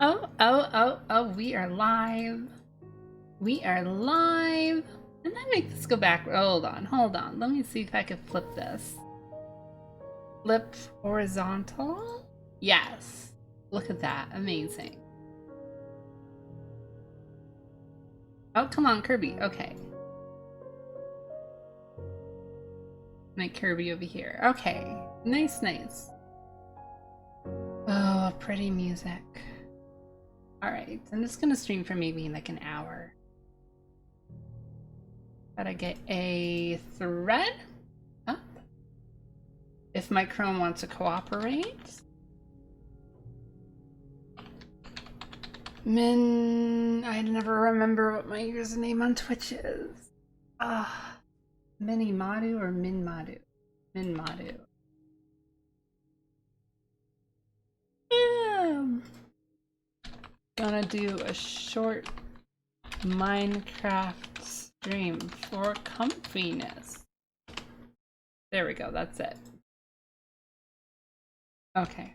Oh, we are live. We are live. And then make this go back. Hold on. Let me see if I can flip this. Flip horizontal? Yes. Look at that. Amazing. Oh, come on, Kirby. Okay. Make Kirby over here. Okay. Nice. Oh, pretty music. Alright, I'm just gonna stream for maybe like an hour. Gotta get a thread up. If my Chrome wants to cooperate. I never remember what my username on Twitch is. Minimadu or Minmadu? Minmadu. Gonna do a short Minecraft stream for comfiness. There we go, that's it. Okay.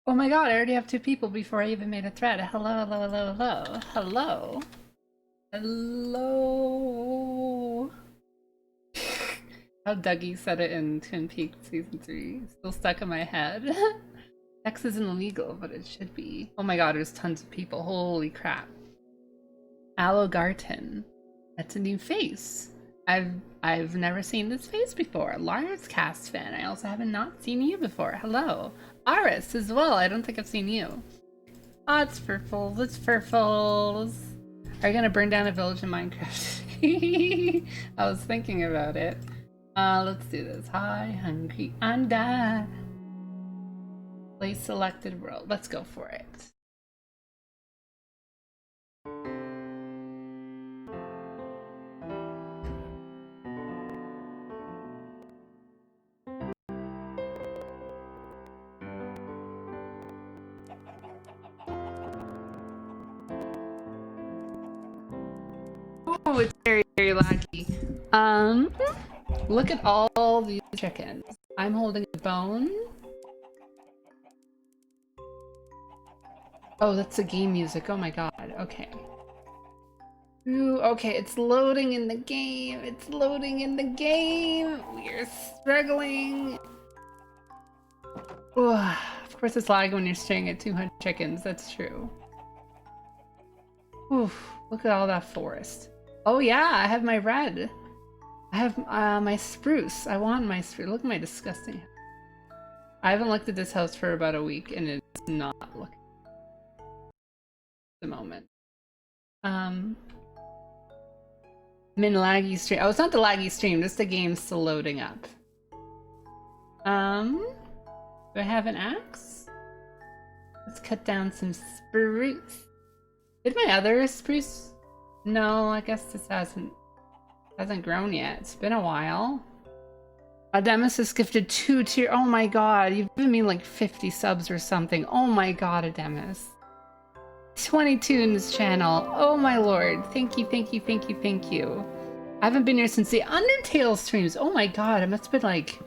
Oh my god, I already have 2 people before I even made a thread. Hello. How Dougie said it in Twin Peaks Season 3. Still stuck in my head. Sex isn't illegal, but it should be. Oh my god, there's tons of people. Holy crap. Allogarten. That's a new face. I've never seen this face before. Lars Cast fan. I also haven't not seen you before. Hello. Aris as well. I don't think I've seen you. Oh, it's furfuls. It's furfuls. Are you gonna burn down a village in Minecraft? I was thinking about it. Let's do this. Hi, hungry, and die. Play selected world. Let's go for it. Oh, it's very laggy. Look at all these chickens. I'm holding a bone. Oh, that's the game music. Oh my god. Okay. Ooh, okay, it's loading in the game. It's loading in the game. We're struggling. Ooh, of course it's lagging when you're staring at 200 chickens. That's true. Oof, look at all that forest. Oh yeah, I have my red. I have my spruce. I want my spruce. Look at my disgusting. I haven't looked at this house for about a week and it's not looking at the moment. Min laggy stream. Oh, it's not the laggy stream, just the game's still loading up. Do I have an axe? Let's cut down some spruce. Did my other spruce? No, I guess this hasn't grown yet. It's been a while. Ademus has gifted 2 tier. Oh my god, you've given me like 50 subs or something. Oh my god, Ademus. 22 in this channel. Oh my lord. Thank you. I haven't been here since the Undertale streams. Oh my god, it must have been like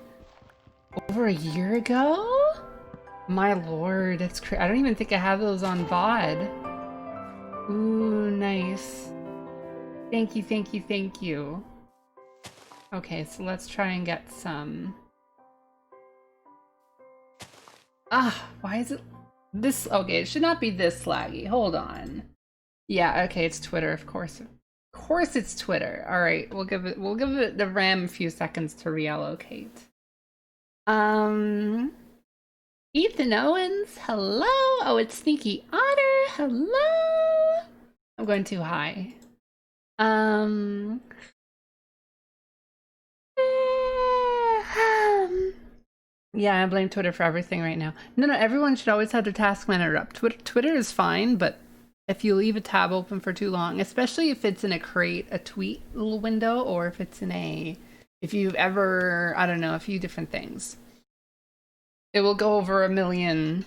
over a year ago? My lord, that's crazy. I don't even think I have those on VOD. Ooh, nice. Thank you. Okay, so let's try and get some... why is it... This... Okay, it should not be this laggy. Hold on. Yeah, okay, it's Twitter, of course. Of course it's Twitter. Alright, we'll give it the RAM a few seconds to reallocate. Ethan Owens, hello! Oh, it's Sneaky Otter, hello! I'm going too high. Yeah, I blame Twitter for everything right now. No, everyone should always have their task manager up. Twitter is fine, but if you leave a tab open for too long, especially if it's in a tweet little window, or if it's in if you've ever, I don't know, a few different things. It will go over 1 million.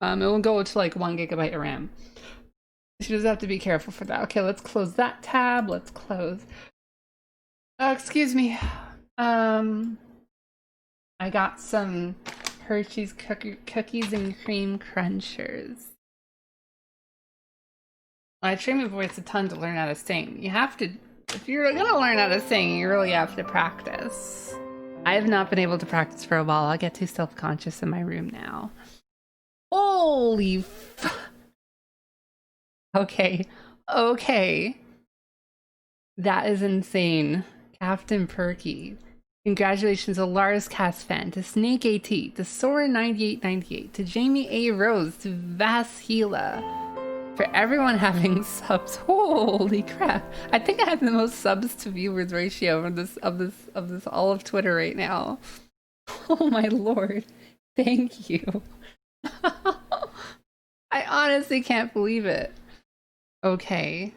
It will go to like 1 gigabyte of RAM. She does have to be careful for that. Okay, let's close that tab. Let's close. Excuse me. I got some Hershey's cookies and cream crunchers. I train my voice a ton to learn how to sing. You have to, if you're gonna learn how to sing, you really have to practice. I have not been able to practice for a while. I'll get too self-conscious in my room now. Holy Okay. Okay. That is insane. Captain Perky. Congratulations to Lars Casfan, to Snake AT, to Sora9898, to Jamie A. Rose, to Vasila. For everyone having subs. Holy crap. I think I have the most subs to viewers ratio of this all of Twitter right now. Oh my lord. Thank you. I honestly can't believe it. Okay.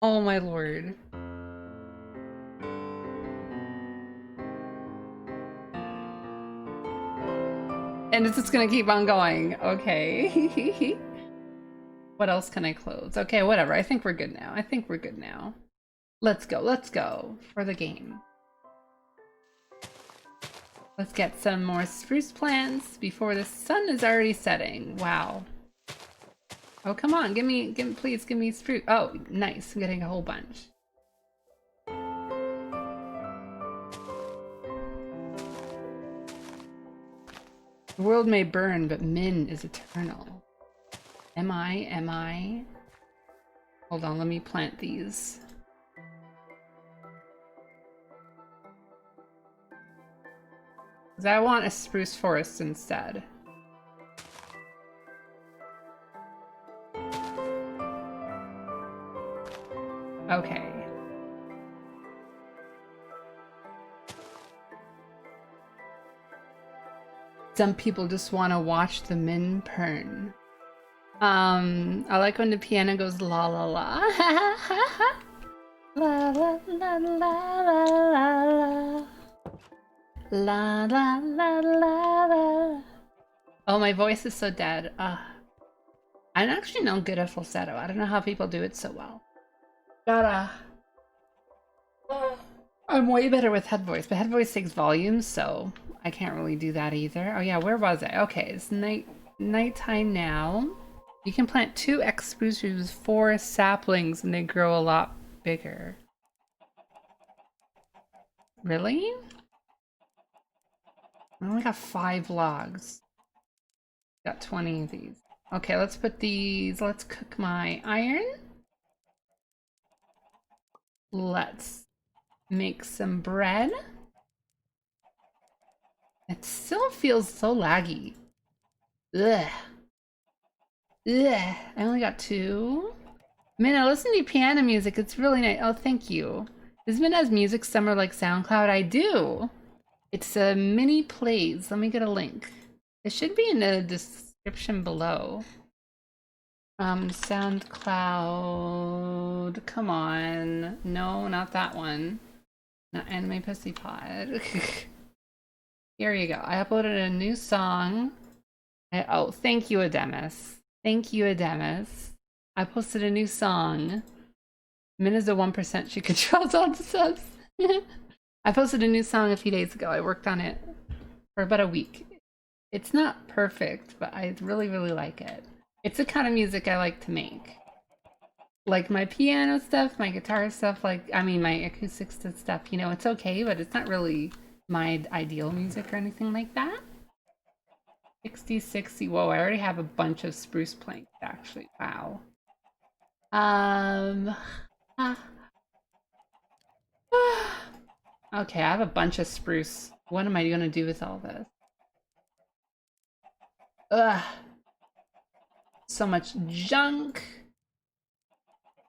Oh my lord. And it's just gonna keep on going. Okay. What else can I close? Okay, whatever. I think we're good now. I think we're good now. Let's go for the game. Let's get some more spruce plants before the sun is already setting. Wow. Oh, come on. Please give me spruce. Oh, nice. I'm getting a whole bunch. The world may burn, but Min is eternal. Am I? Hold on, let me plant these. Because I want a spruce forest instead. Okay. Some people just want to watch the Min pern. I like when the piano goes la la la. La la la la la la. La la la la la. Oh, my voice is so dead. I'm actually not good at falsetto. I don't know how people do it so well. I'm way better with head voice, but head voice takes volume, so I can't really do that either. Oh yeah, where was I? Okay, it's nighttime now. You can plant 2 X spruces with 4 saplings and they grow a lot bigger. Really? I only got 5 logs. Got 20 of these. Okay, let's put these, let's cook my iron. Let's make some bread. It still feels so laggy. Ugh. Ugh. I only got 2. Man, I listen to piano music. It's really nice. Oh, thank you. Does Min has music somewhere like SoundCloud? I do. It's a mini plays. Let me get a link. It should be in the description below. SoundCloud. Come on. No, not that one. Not Anime Pussy Pod. Here you go. I uploaded a new song. Oh, thank you, Ademus. Thank you, Ademus. I posted a new song. Min is the 1% she controls all the subs. I posted a new song a few days ago. I worked on it for about a week. It's not perfect, but I really, really like it. It's the kind of music I like to make. Like my piano stuff, my guitar stuff, my acoustic stuff, you know, it's okay, but it's not really my ideal music or anything like that. 60. Whoa, I already have a bunch of spruce planks, actually. Wow. Okay, I have a bunch of spruce. What am I gonna do with all this? Ugh. So much junk.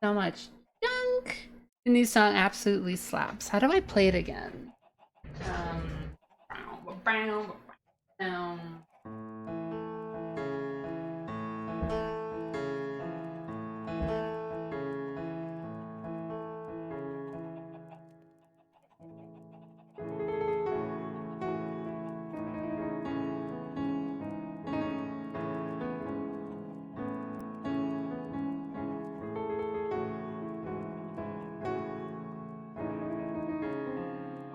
So much junk. The new song absolutely slaps. How do I play it again?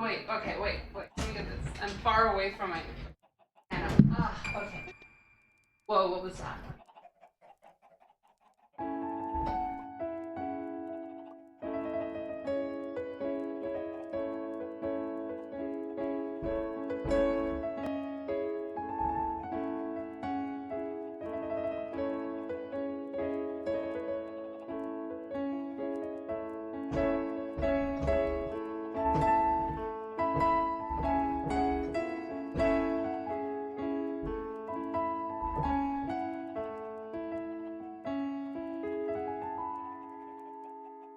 Wait, okay, wait. Let me get this. I'm far away from my piano. Okay. Whoa, what was that?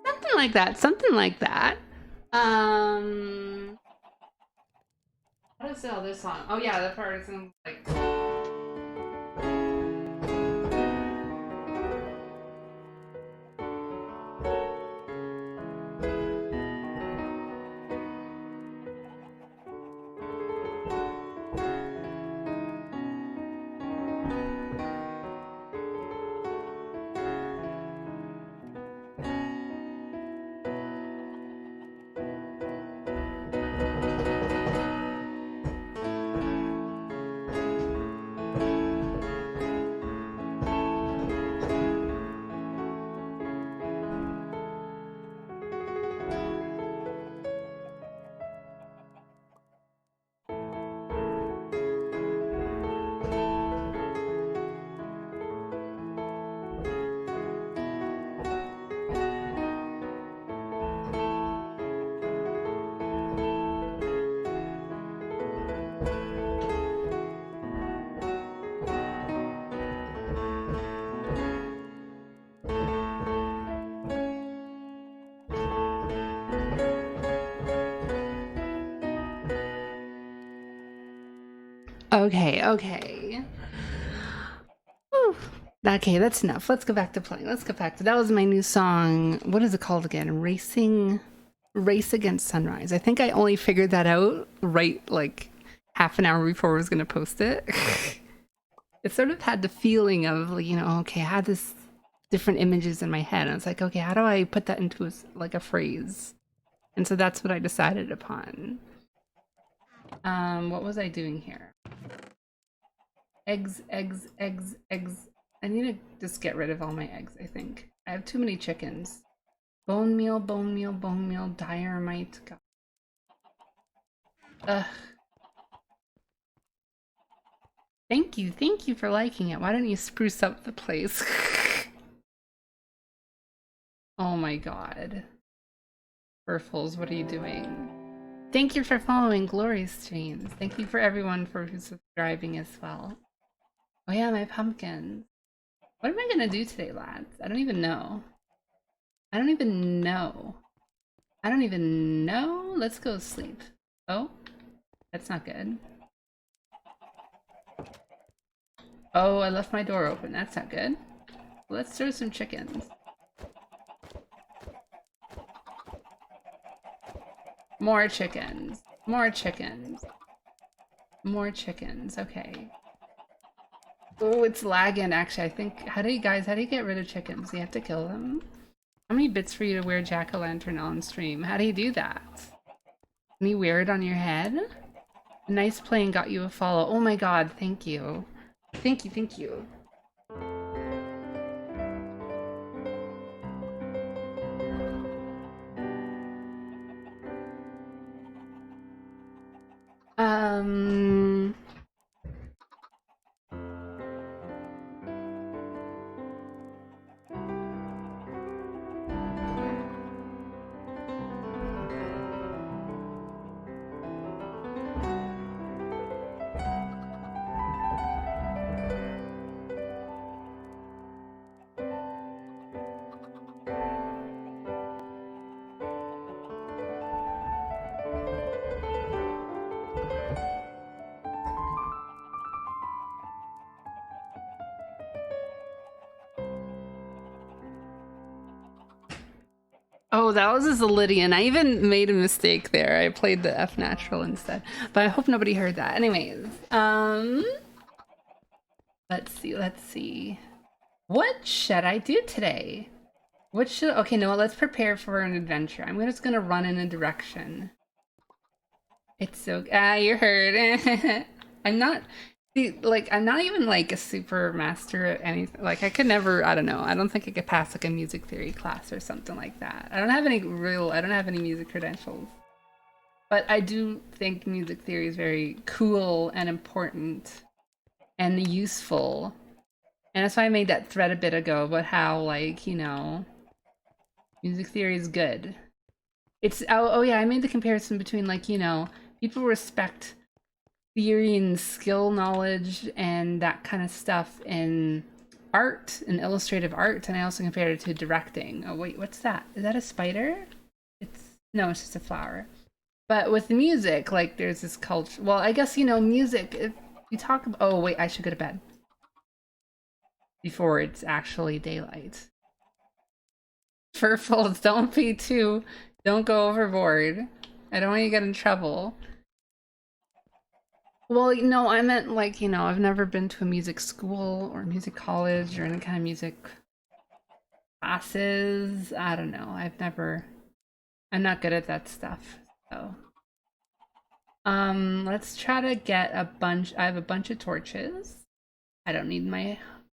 Something like that. Something like that. What is the other song? Oh yeah, the part is in like. Okay, okay. Whew. Okay, that's enough. Let's go back to playing. Let's go back to that was my new song. What is it called again? Race Against Sunrise. I think I only figured that out right like half an hour before I was gonna post it. It sort of had the feeling of, you know, okay, I had this different images in my head. And it's like, okay, how do I put that into like a phrase? And so that's what I decided upon. What was I doing here? Eggs, eggs, eggs, eggs. I need to just get rid of all my eggs, I think. I have too many chickens. Bone meal, bone meal, bone meal, diorite. God. Ugh. Thank you for liking it. Why don't you spruce up the place? Oh my god. Furfles, what are you doing? Thank you for following Glory Streams. Thank you for everyone for who's subscribing as well. Oh yeah, my pumpkins. What am I gonna do today, lads? I don't even know. I don't even know. I don't even know. Let's go sleep. Oh, that's not good. Oh, I left my door open. That's not good. Let's throw some chickens. More chickens. More chickens. More chickens. Okay. Oh, it's lagging actually. I think how do you get rid of chickens? You have to kill them? How many bits for you to wear jack-o'-lantern on stream? How do you do that? Can you wear it on your head? A nice plane got you a follow. Oh my god, thank you. Thank you, thank you. Oh, that was a Lydian. I even made a mistake there. I played the F natural instead. But I hope nobody heard that. Anyways, let's see. What should I do today? Okay, no, let's prepare for an adventure. I'm just gonna run in a direction. It's so, you're hurt. I'm not, See, like, I'm not even like a super master at anything. Like, I could never, I don't know. I don't think I could pass like a music theory class or something like that. I don't have any music credentials. But I do think music theory is very cool and important and useful. And that's why I made that thread a bit ago about how, like, music theory is good. It's, oh yeah, I made the comparison between, like, people respect theory and skill knowledge and that kind of stuff in art and illustrative art, and I also compared it to directing. Oh wait, what's that? Is that a spider? No, it's just a flower. But with music, like, there's this culture. Well, I guess music. If you talk about, oh wait, I should go to bed before it's actually daylight. Furfolds, don't go overboard. I don't want you to get in trouble. Well, no, I meant like, I've never been to a music school or music college or any kind of music classes. I don't know. I'm not good at that stuff. So, let's try to get I have a bunch of torches. I don't need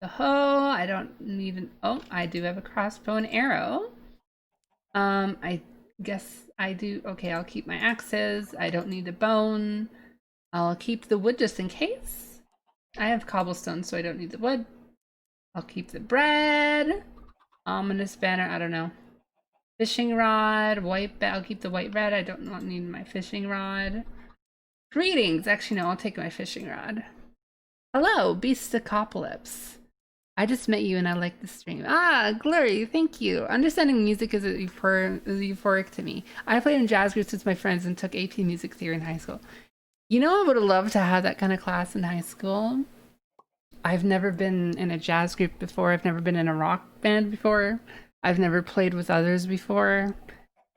the hoe. I don't need oh, I do have a crossbow and arrow. I guess I do. Okay, I'll keep my axes. I don't need a bone. I'll keep the wood just in case. I have cobblestone, so I don't need the wood. I'll keep the bread. Ominous banner, I don't know. Fishing rod, I'll keep the white red. I don't need my fishing rod. Greetings! Actually, no, I'll take my fishing rod. Hello, Beastacopolis. I just met you and I like the stream. Ah, Glory, thank you. Understanding music is euphoric to me. I played in jazz groups with my friends and took AP music theory in high school. I would have loved to have that kind of class in high school. I've never been in a jazz group before. I've never been in a rock band before. I've never played with others before.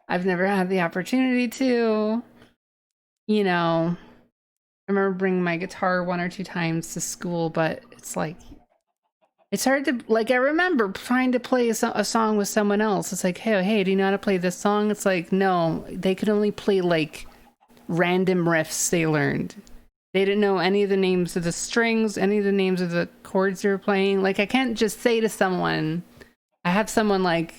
I've never had the opportunity to. I remember bringing my guitar 1 or 2 times to school, but it's like, it's hard to, like, I remember trying to play a song with someone else. It's like, hey, do you know how to play this song? It's like, no, they could only play, like, random riffs they learned. They didn't know any of the names of the strings, any of the names of the chords they were playing. Like, I can't just say to someone, I have someone like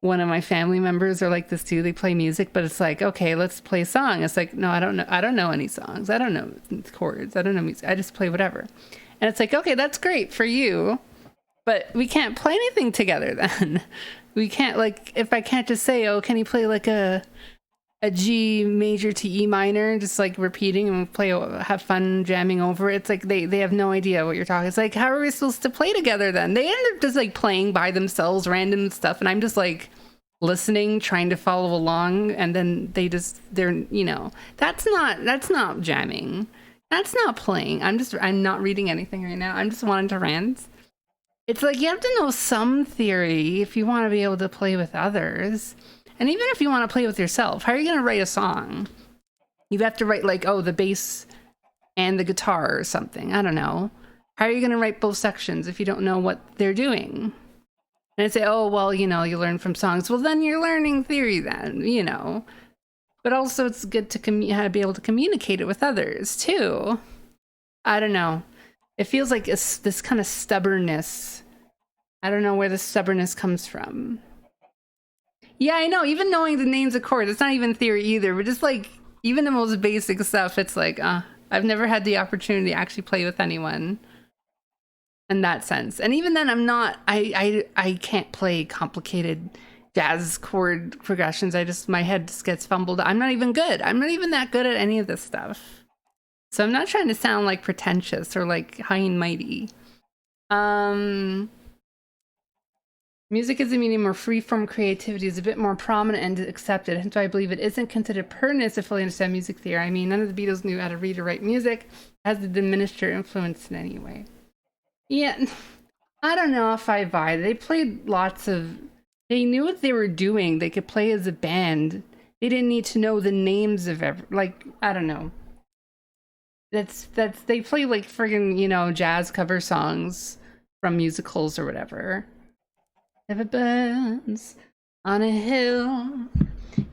one of my family members are like this too. They play music, but it's like, okay, let's play a song. It's like, no, I don't know any songs. I don't know chords. I don't know music. I just play whatever. And it's like, okay, that's great for you, but we can't play anything together then. We can't, like, if I can't just say, oh, can you play like a G major to E minor, just like repeating and have fun jamming over it. It's like they have no idea what you're talking. It's like, how are we supposed to play together then? They end up just like playing by themselves random stuff, and I'm just like listening, trying to follow along, and then that's not jamming. That's not playing. I'm not reading anything right now. I'm just wanting to rant. It's like, you have to know some theory if you want to be able to play with others. And even if you want to play with yourself, how are you going to write a song? You have to write like, oh, the bass and the guitar or something. I don't know. How are you going to write both sections if you don't know what they're doing? And I say, oh, well, you learn from songs. Well, then you're learning theory then, But also it's good to be able to communicate it with others too. I don't know. It feels like it's this kind of stubbornness. I don't know where the stubbornness comes from. Yeah, I know. Even knowing the names of chords, it's not even theory either. But just like, even the most basic stuff, it's like, I've never had the opportunity to actually play with anyone in that sense. And even then, I can't play complicated jazz chord progressions. My head just gets fumbled. I'm not even good. I'm not even that good at any of this stuff. So I'm not trying to sound like pretentious or like high and mighty. Music is a medium where free-form creativity is a bit more prominent and accepted, hence why I believe it isn't considered pertinent to fully understand music theory. I mean, none of the Beatles knew how to read or write music. Has the diminished influence in any way? Yeah, I don't know if I buy it. They played they knew what they were doing. They could play as a band. They didn't need to know the names of I don't know. They play like friggin', jazz cover songs from musicals or whatever. If it burns on a hill,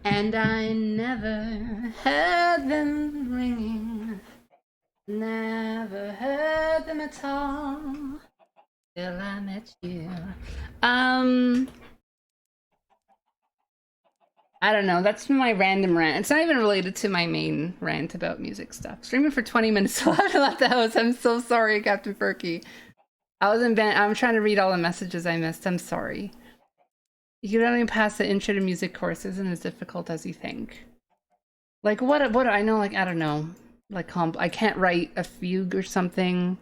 and I never heard them ringing, never heard at all till I met you. I don't know. That's my random rant. It's not even related to my main rant about music stuff. Streaming for 20 minutes till I left the house. I'm so sorry, Captain Perky. I was in bed. I'm trying to read all the messages I missed. I'm sorry. You don't even pass the intro to music course. Isn't as difficult as you think. Like what I know, like I don't know. Like I can't write a fugue or something.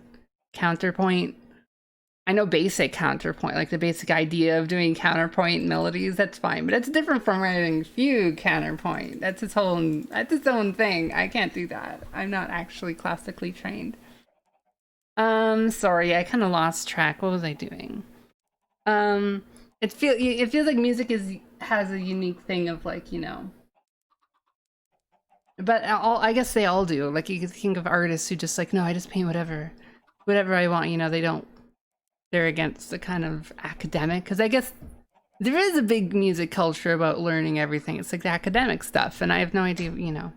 Counterpoint. I know basic counterpoint, like the basic idea of doing counterpoint melodies, that's fine. But it's different from writing fugue counterpoint. That's its own thing. I can't do that. I'm not actually classically trained. Sorry, I kind of lost track. What was I doing? It feels like music has a unique thing of like, you know. But I guess they all do. Like you could think of artists who just like, no, I just paint whatever I want. You know, they're against the kind of academic, because I guess there is a big music culture about learning everything. It's like the academic stuff, and I have no idea, you know.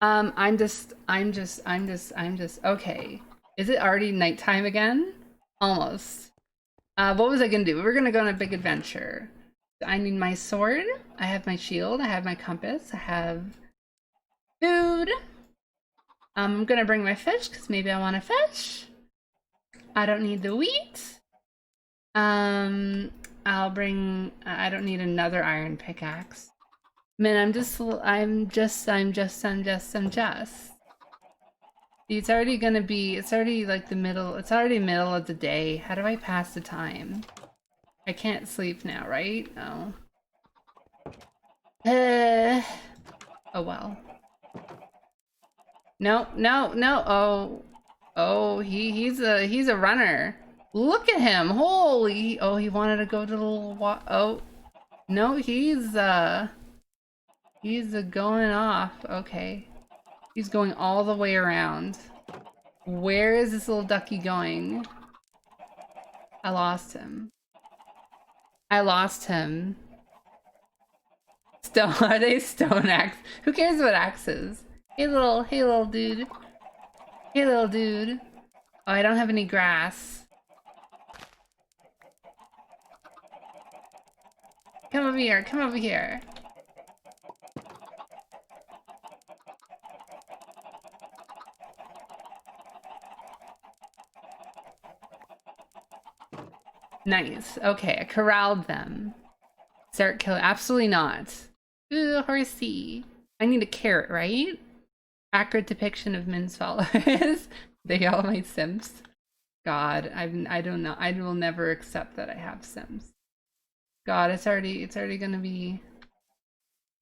I'm just okay. Is it already nighttime again? Almost. What was I gonna do? We're gonna go on a big adventure. I need my sword. I have my shield. I have my compass. I have food. I'm gonna bring my fish because maybe I want to fish. I don't need the wheat. I'll bring. I don't need another iron pickaxe. Man, I'm just. It's already gonna be. It's already like the middle. It's already middle of the day. How do I pass the time? I can't sleep now, right? Oh. Oh well. No. Oh, he's a runner. Look at him! Holy! Oh, he wanted to go to the little oh. No, he's going off. Okay. He's going all the way around. Where is this little ducky going? I lost him. Stone, are they stone axe? Who cares about axes? Hey little dude. Hey little dude. Oh, I don't have any grass. Come over here, come over here. Nice. Okay, I corralled them. Start killing. Absolutely not. Ooh, horsey. I need a carrot, right? Accurate depiction of men's followers. They all my Sims. God, I don't know. I will never accept that I have Sims. God, it's already gonna be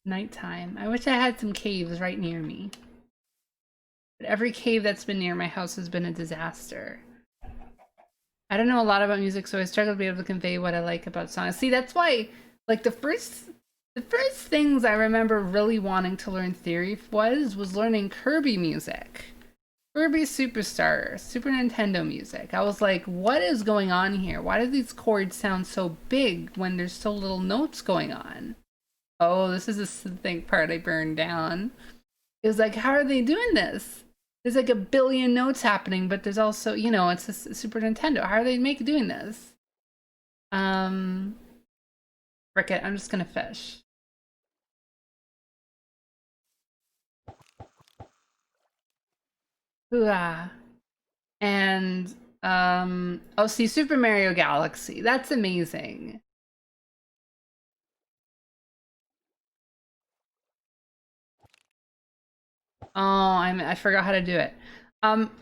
nighttime. I wish I had some caves right near me. But every cave that's been near my house has been a disaster. I don't know a lot about music, so I struggle to be able to convey what I like about songs. See, that's why, like, the first things I remember really wanting to learn theory was learning Kirby music. Kirby Superstar, Super Nintendo music. I was like, what is going on here? Why do these chords sound so big when there's so little notes going on? Oh, this is the thing part I burned down. It was like, how are they doing this? There's like a billion notes happening, but there's also, you know, it's a Super Nintendo. How are they doing this? Frick it, I'm just gonna fish. Hooah. And oh, see, Super Mario Galaxy. That's amazing. Oh, I forgot how to do it.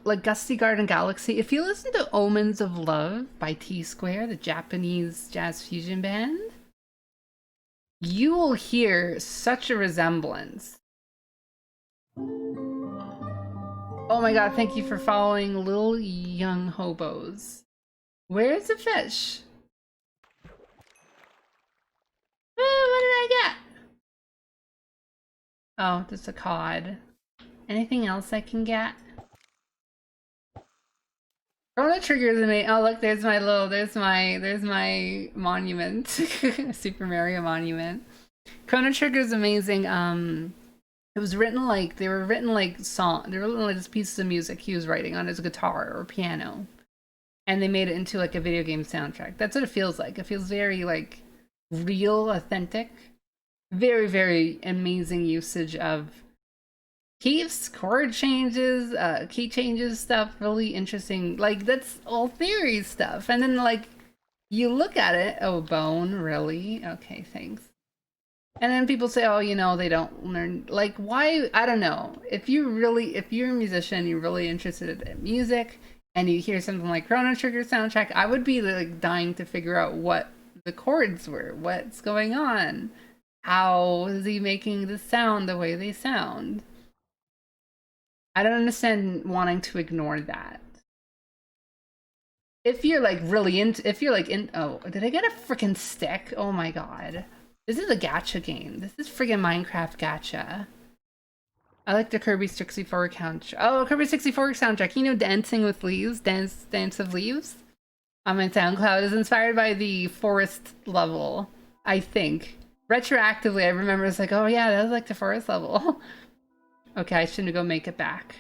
Like Gusty Garden Galaxy. If you listen to Omens of Love by T Square, the Japanese jazz fusion band, you will hear such a resemblance. Oh my god, thank you for following Little Young Hobos. Where's the fish? What did I get? Oh, just a cod. Anything else I can get? Chrono Trigger's amazing. Oh look, there's my monument. Super Mario monument. Chrono Trigger's amazing. It was written like just pieces of music he was writing on his guitar or piano. and they made it into like a video game soundtrack. That's what it feels like. It feels very like real, authentic. Very, very amazing usage of keys, chord changes, key changes stuff. Really interesting. Like that's all theory stuff. And then like you look at it, oh, bone, really? Okay, thanks. And then people say, oh, you know, they don't learn. Like, why? I don't know. If you're a musician, you're really interested in music, and you hear something like Chrono Trigger soundtrack, I would be like dying to figure out what the chords were, what's going on, how is he making the sound the way they sound. I don't understand wanting to ignore that. If you're like really into, if you're like in, oh, did I get a freaking stick? Oh my god. This is a gacha game. This is friggin' Minecraft gacha. I like the Kirby 64 soundtrack. Oh, Kirby 64 soundtrack. You know, Dancing with Leaves, Dance of Leaves on my SoundCloud is inspired by the forest level, I think. Retroactively, I remember it's like, oh yeah, that was like the forest level. Okay, I shouldn't go make it back.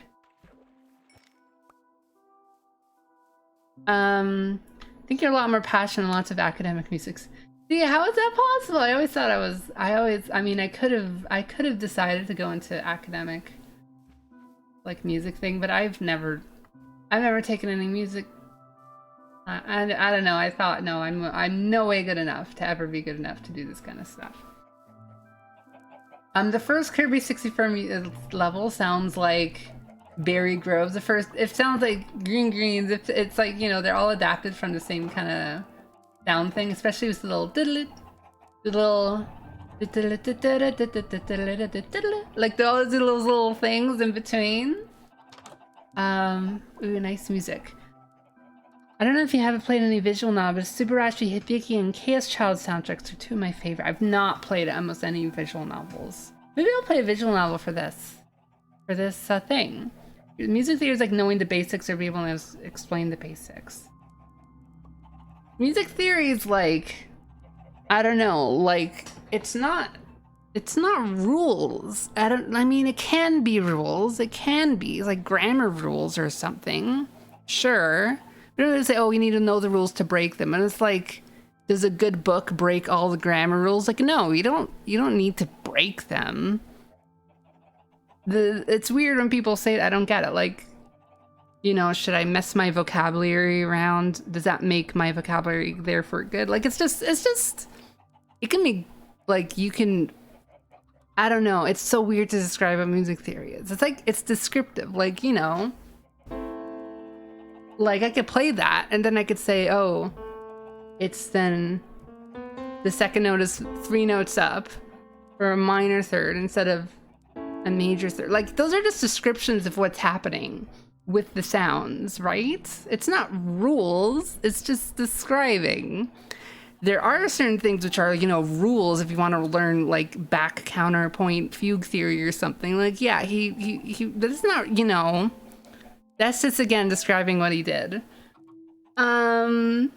I think you're a lot more passionate and lots of academic music. See, how is that possible? I always thought I mean, I could have decided to go into academic, like, music thing, but I've never taken any music. I don't know, I thought, no, I'm no way good enough to ever be good enough to do this kind of stuff. The first Kirby 64 level sounds like Berry Groves. The first, it sounds like Green Greens. It's like, you know, they're all adapted from the same kind of sound thing, especially with the little like all those little things in between. Ooh, nice music. I don't know if you haven't played any visual novels, but Subarashi, Hibiki, and Chaos Child soundtracks are two of my favorite. I've not played almost any visual novels. Maybe I'll play a visual novel for this thing. Music theory is like knowing the basics or being able to explain the basics. Music theory is like, I don't know, like it's not rules. I mean, it can be rules. It can be like grammar rules or something. Sure. We don't really say, oh, we need to know the rules to break them. And it's like, does a good book break all the grammar rules? Like, no, you don't need to break them. It's weird when people say that. I don't get it. Like, you know, should I mess my vocabulary around? Does that make my vocabulary therefore good? Like, it's just, it can be, like, you can, I don't know. It's so weird to describe what music theory is. It's like, it's descriptive. Like, you know, like I could play that and then I could say, oh, it's then the second note is 3 notes up for a minor third instead of a major third. Like, those are just descriptions of what's happening with the sounds, right? It's not rules, it's just describing. There are certain things which are, you know, rules if you want to learn like back counterpoint fugue theory or something. Like, yeah, he but it's not, you know, that's just again describing what he did. I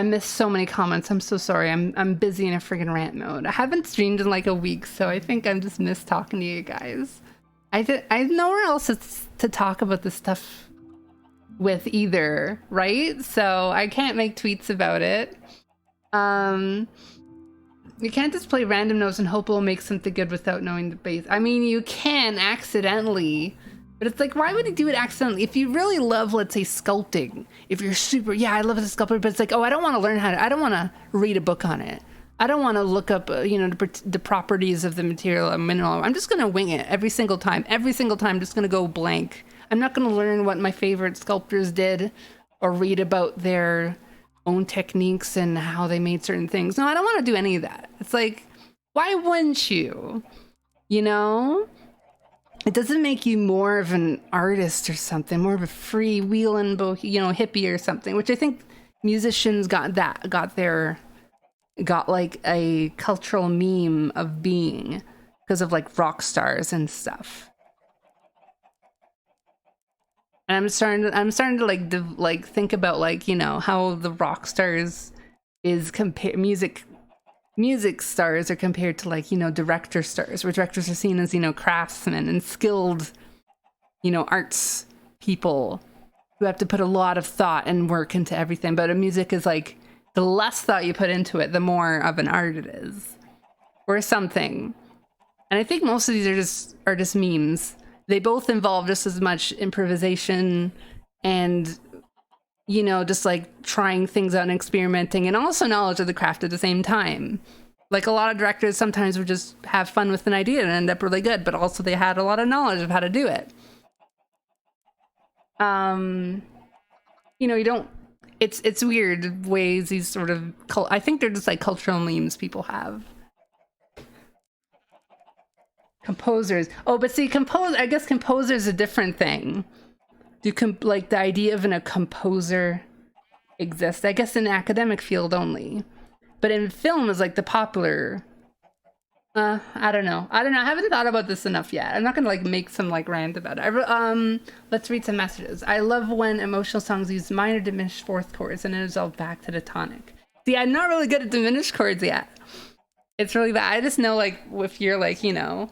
missed so many comments. I'm so sorry. I'm busy in a friggin' rant mode. I haven't streamed in like a week, so I think I'm just missed talking to you guys. I have nowhere else to talk about this stuff with either, right? So I can't make tweets about it. You can't just play random notes and hope it'll make something good without knowing the bass. I mean, you can accidentally, but it's like, why would you do it accidentally? If you really love, let's say, sculpting, if you're super, yeah, I love the sculptor, but it's like, oh, I don't want to learn how to, I don't want to read a book on it. I don't want to look up, you know, the properties of the material or mineral. I'm just going to wing it every single time. Every single time, I'm just going to go blank. I'm not going to learn what my favorite sculptors did or read about their own techniques and how they made certain things. No, I don't want to do any of that. It's like, why wouldn't you? You know? It doesn't make you more of an artist or something, more of a freewheeling, you know, hippie or something, which I think musicians got like a cultural meme of being because of like rock stars and stuff. And I'm starting to like think about like, you know, how the rock stars is music stars are compared to like, you know, director stars, where directors are seen as, you know, craftsmen and skilled, you know, arts people who have to put a lot of thought and work into everything. But a music is like, the less thought you put into it, the more of an art it is, or something. And I think most of these are just memes. They both involve just as much improvisation and, you know, just like trying things out and experimenting, and also knowledge of the craft at the same time. Like a lot of directors sometimes would just have fun with an idea and end up really good, but also they had a lot of knowledge of how to do it. You know, you don't. It's weird ways these sort of I think they're just like cultural memes people have. Composers. Oh, but see, I guess composer is a different thing. Like the idea of a composer exists? I guess in the academic field only, but in film is like the popular. I don't know. I haven't thought about this enough yet. I'm not gonna like make some like rant about it. Let's read some messages. I love when emotional songs use minor diminished fourth chords and then resolve back to the tonic. See, I'm not really good at diminished chords yet. It's really bad. I just know like if you're like, you know,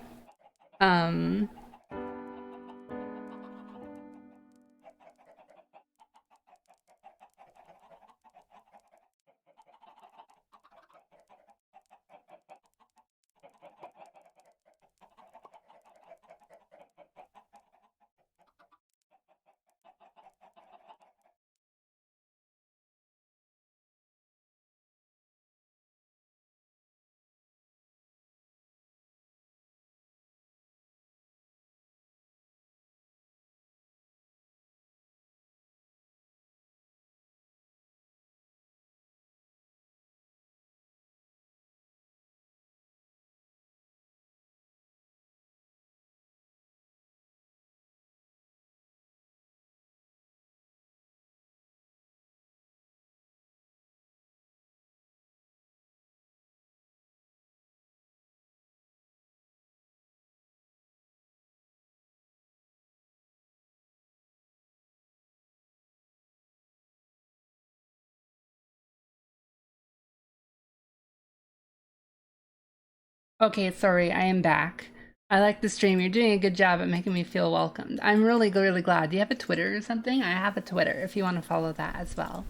okay, sorry, I am back. I like the stream. You're doing a good job at making me feel welcomed. I'm really, really glad. Do you have a Twitter or something? I have a Twitter if you want to follow that as well.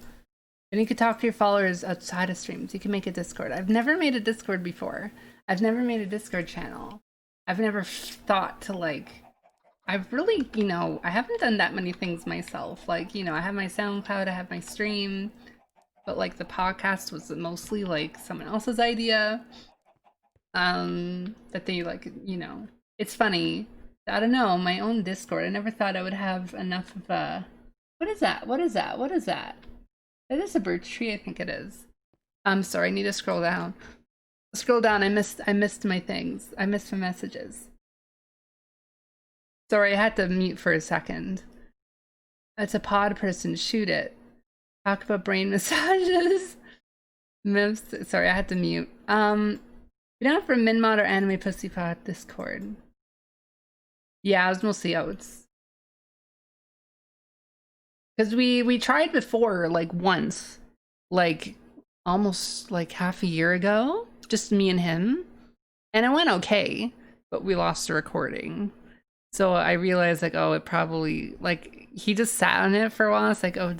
And you could talk to your followers outside of streams. You can make a Discord. I've never made a Discord before. I've never made a Discord channel. I've never thought to like, I've really, you know, I haven't done that many things myself. Like, you know, I have my SoundCloud, I have my stream, but like the podcast was mostly like someone else's idea. That they like, you know, it's funny. I don't know, my own Discord. I never thought I would have enough of a, what is that? What is that? What is that? It is a birch tree, I think it is. I'm sorry, I need to scroll down. Scroll down, I missed my things. I missed my messages. Sorry, I had to mute for a second. It's a pod person, shoot it. Talk about brain massages. Sorry, I had to mute. We don't have for Minmod or Anime Pussypot Discord. Yeah, it was mostly oats. Because we tried before, like once. Like almost like half a year ago. Just me and him. And it went okay. But we lost the recording. So I realized like, oh, it probably like he just sat on it for a while. It's like, oh,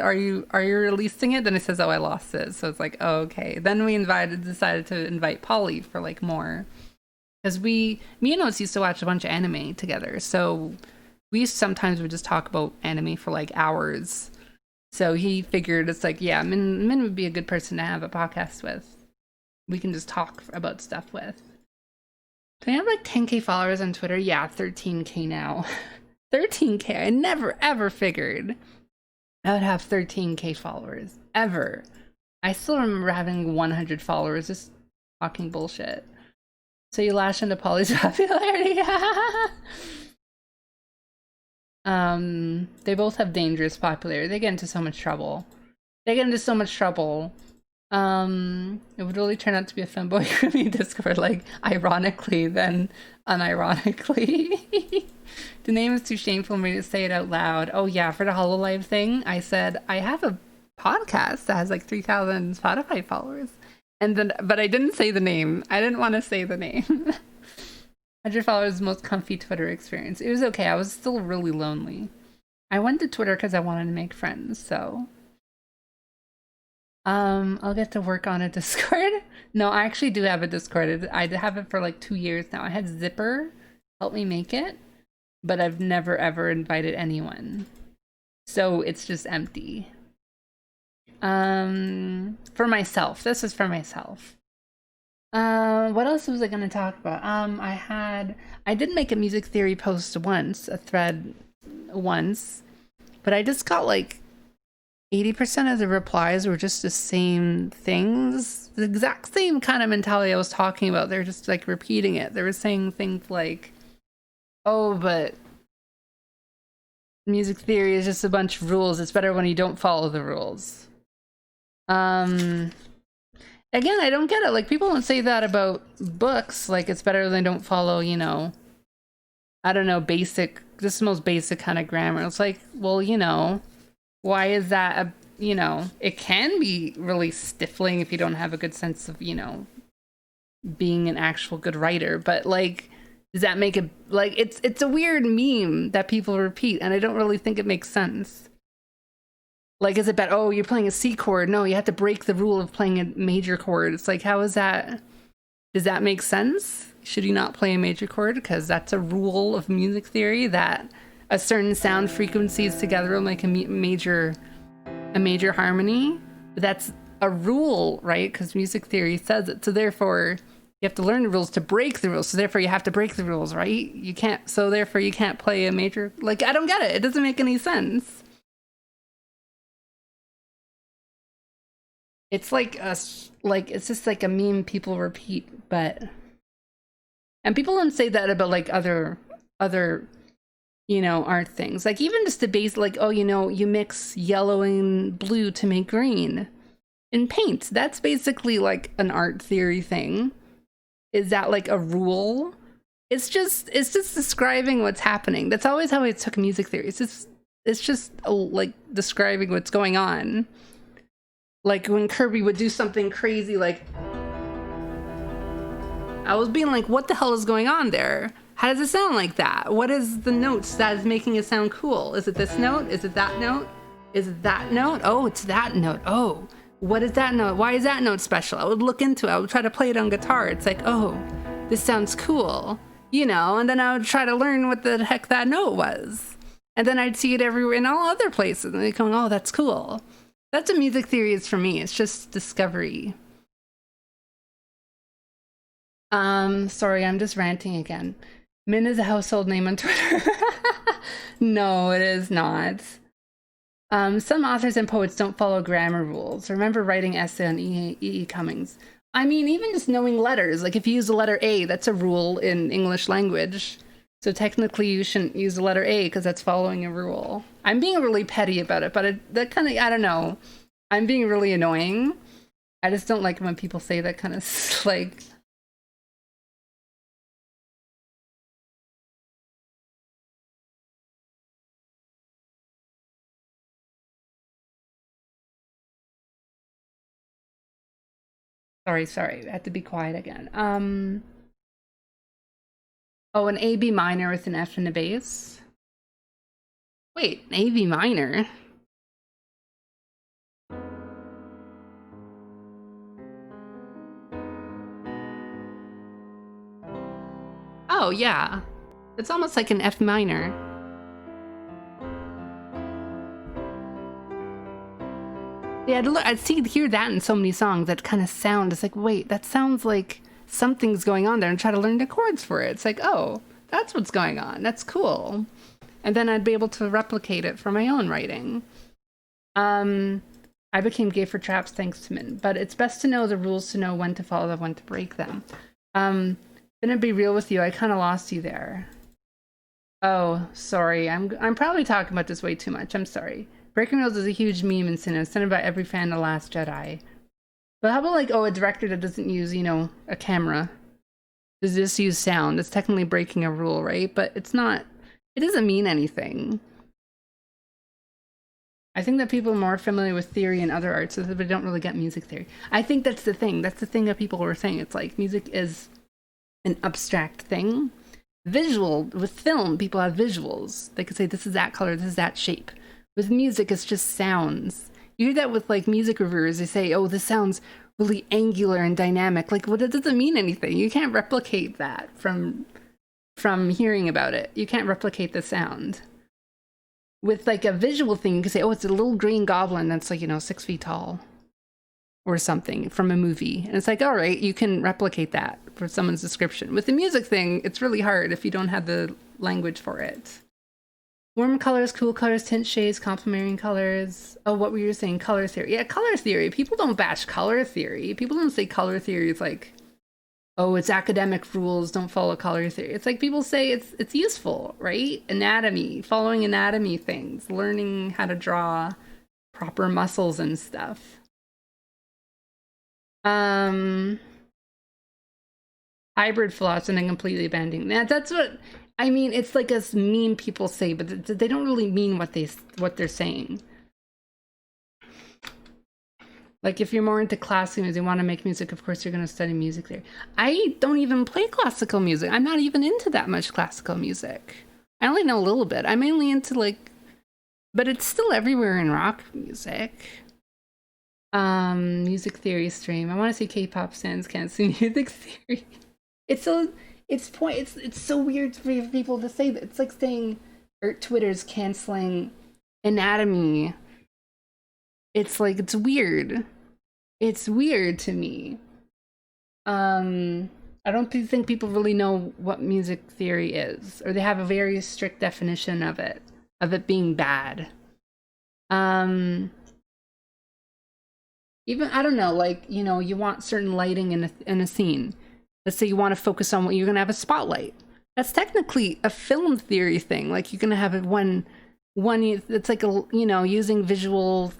are you releasing it? Then it says, oh, I lost it. So it's like, oh, okay. Then we decided to invite Polly for like more, because me and Oates used to watch a bunch of anime together. So we sometimes would just talk about anime for like hours. So he figured it's like, yeah, Min would be a good person to have a podcast with. We can just talk about stuff with. Do I have like 10K followers on Twitter? Yeah, 13K now. 13K. I never ever figured I would have 13K followers. Ever. I still remember having 100 followers. Just talking bullshit. So you lash into Polly's popularity. They both have dangerous popularity. They get into so much trouble. It would really turn out to be a femboy grooming Discord, like ironically then unironically. The name is too shameful for me to say it out loud. Oh yeah, for the HoloLive thing, I said I have a podcast that has like 3,000 Spotify followers, and then but I didn't say the name. I didn't want to say the name. 100 followers, most comfy Twitter experience. It was okay. I was still really lonely. I went to Twitter because I wanted to make friends, so I'll get to work on a Discord. No, I actually do have a Discord. I have it for like 2 years now. I had Zipper help me make it, but I've never ever invited anyone. So it's just empty. For myself. This is for myself. What else was I gonna talk about? I did make a music theory post once, a thread once, but I just got like 80% of the replies were just the same things, the exact same kind of mentality I was talking about. They're just like repeating it. They were saying things like, oh, but music theory is just a bunch of rules. It's better when you don't follow the rules. Again, I don't get it. Like, people don't say that about books. Like, it's better when they don't follow, you know, I don't know, basic, just the most basic kind of grammar. It's like, well, you know, why is that you know, it can be really stifling if you don't have a good sense of, you know, being an actual good writer, but like, does that make it, like, it's a weird meme that people repeat, and I don't really think it makes sense. Like, is it bad? Oh, you're playing a C chord. No, you have to break the rule of playing a major chord. It's like, how is that? Does that make sense? Should you not play a major chord? Because that's a rule of music theory, that a certain sound frequencies together will make a major harmony. That's a rule, right? Because music theory says it. So therefore, you have to learn the rules to break the rules. So therefore, you have to break the rules, right? You can't. So therefore, you can't play a major. Like, I don't get it. It doesn't make any sense. It's like it's just like a meme people repeat, and people don't say that about like other you know, art things. Like, even just the base, like, oh, you know, you mix yellow and blue to make green in paint. That's basically like an art theory thing. Is that like a rule? It's just describing what's happening. That's always how I took music theory. It's just like describing what's going on. Like when Kirby would do something crazy, like, I was being like, what the hell is going on there? How does it sound like that? What is the notes that is making it sound cool? Is it this note? Is it that note? Is it that note? Oh, it's that note. Oh, what is that note? Why is that note special? I would look into it. I would try to play it on guitar. It's like, oh, this sounds cool, you know? And then I would try to learn what the heck that note was. And then I'd see it everywhere in all other places. And they'd go, oh, that's cool. That's what music theory is for me. It's just discovery. Sorry, I'm just ranting again. Min is a household name on Twitter. No, it is not. Some authors and poets don't follow grammar rules. Remember writing essay on E.E. Cummings. I mean, even just knowing letters. Like, if you use the letter A, that's a rule in English language. So technically you shouldn't use the letter A because that's following a rule. I'm being really petty about it, but that kind of, I don't know. I'm being really annoying. I just don't like when people say that kind of, like... Sorry, I have to be quiet again. Oh, an A B minor with an F in the bass. Wait, an A B minor? Oh, yeah. It's almost like an F minor. Yeah, I'd hear that in so many songs that kind of sound. It's like, wait, that sounds like something's going on there, and try to learn the chords for it. It's like, oh, that's what's going on. That's cool. And then I'd be able to replicate it for my own writing. I became gay for traps thanks to Min, but it's best to know the rules to know when to follow them, when to break them. Gonna be real with you, I kind of lost you there. Oh, sorry. I'm probably talking about this way too much. I'm sorry. Breaking rules is a huge meme in cinema, sent by every fan of The Last Jedi. But how about, like, oh, a director that doesn't use, you know, a camera? Does just use sound? It's technically breaking a rule, right? But it's not, it doesn't mean anything. I think that people are more familiar with theory and other arts, so that they don't really get music theory. I think that's the thing. That's the thing that people were saying. It's like music is an abstract thing. With film, people have visuals. They could say, this is that color, this is that shape. With music, it's just sounds. You hear that with like music reviewers. They say, oh, this sounds really angular and dynamic. Like, well, that doesn't mean anything. You can't replicate that from hearing about it. You can't replicate the sound. With like a visual thing, you can say, oh, it's a little green goblin that's like, 6 feet tall or something from a movie. And it's like, all right, you can replicate that for someone's description. With the music thing, it's really hard if you don't have the language for it. Warm colors, cool colors, tint shades, complementing colors. Oh, what were you saying? Color theory. Yeah, color theory. People don't bash color theory. People don't say color theory is like, oh, it's academic rules, don't follow color theory. It's like people say it's useful, right? Anatomy, following anatomy things, learning how to draw proper muscles and stuff. Hybrid philosophy and completely abandoning that. That's what I mean. It's like a meme people say, but they don't really mean what they're saying. Like if you're more into classical music, you want to make music, of course you're going to study music theory. I don't even play classical music. I'm not even into that much classical music. I only know a little bit. I'm mainly into like, but it's still everywhere in rock music. Music theory stream. I want to see K-pop fans can't see music theory. It's so weird for people to say that. It's like saying, or Twitter's canceling anatomy. It's like, it's weird. It's weird to me. I don't think people really know what music theory is, or they have a very strict definition of it being bad. Even, I don't know, like, you want certain lighting in a scene. Let's say you want to focus on what you're going to have a spotlight. That's technically a film theory thing. Like you're going to have it one, it's like using visual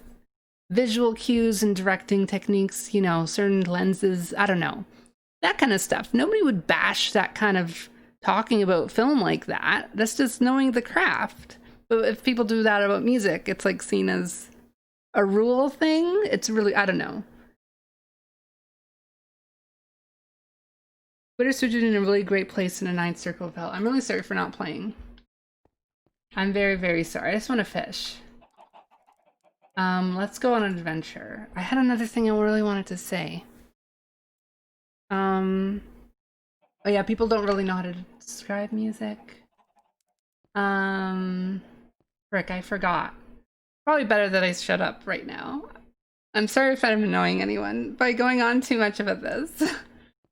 cues and directing techniques, certain lenses, I don't know. That kind of stuff. Nobody would bash that kind of talking about film like that. That's just knowing the craft. But if people do that about music, it's like seen as a rule thing. It's really, I don't know. Twitter's suited in a really great place in a 9th circle of hell. I'm really sorry for not playing. I'm very, very sorry. I just want to fish. Let's go on an adventure. I had another thing I really wanted to say. Oh yeah, people don't really know how to describe music. Frick, I forgot. Probably better that I shut up right now. I'm sorry if I'm annoying anyone by going on too much about this.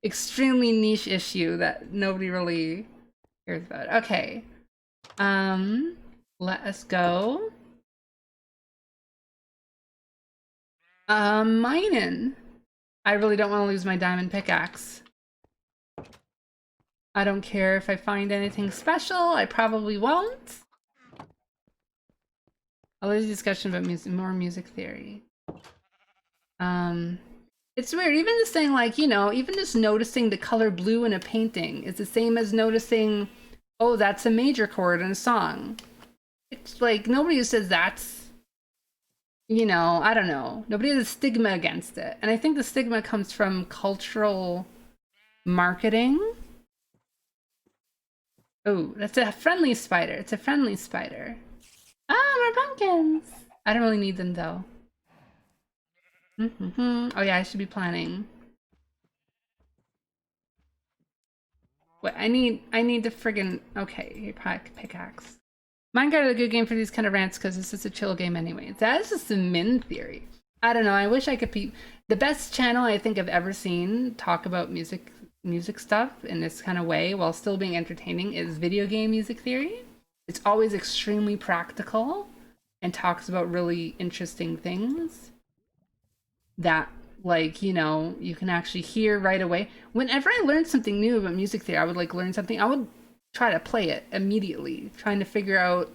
Extremely niche issue that nobody really cares about. Okay. Let us go. Mining. I really don't want to lose my diamond pickaxe. I don't care if I find anything special. I probably won't. I'll leave the discussion about more music theory. It's weird, even just saying like, even just noticing the color blue in a painting is the same as noticing, oh, that's a major chord in a song. It's like, nobody who says that's, I don't know. Nobody has a stigma against it. And I think the stigma comes from cultural marketing. Oh, that's a friendly spider. It's a friendly spider. Ah, more pumpkins. I don't really need them though. Oh yeah, I should be planning. Wait, I need to friggin' okay, your pickaxe. Minecraft is a good game for these kind of rants because it's just a chill game anyway. That is just a min theory. I don't know. I wish I could be the best channel I think I've ever seen talk about music stuff in this kind of way while still being entertaining is video game music theory. It's always extremely practical and talks about really interesting things that, like, you can actually hear right away. Whenever I learned something new about music theory, I would like learn something, I would try to play it immediately, trying to figure out,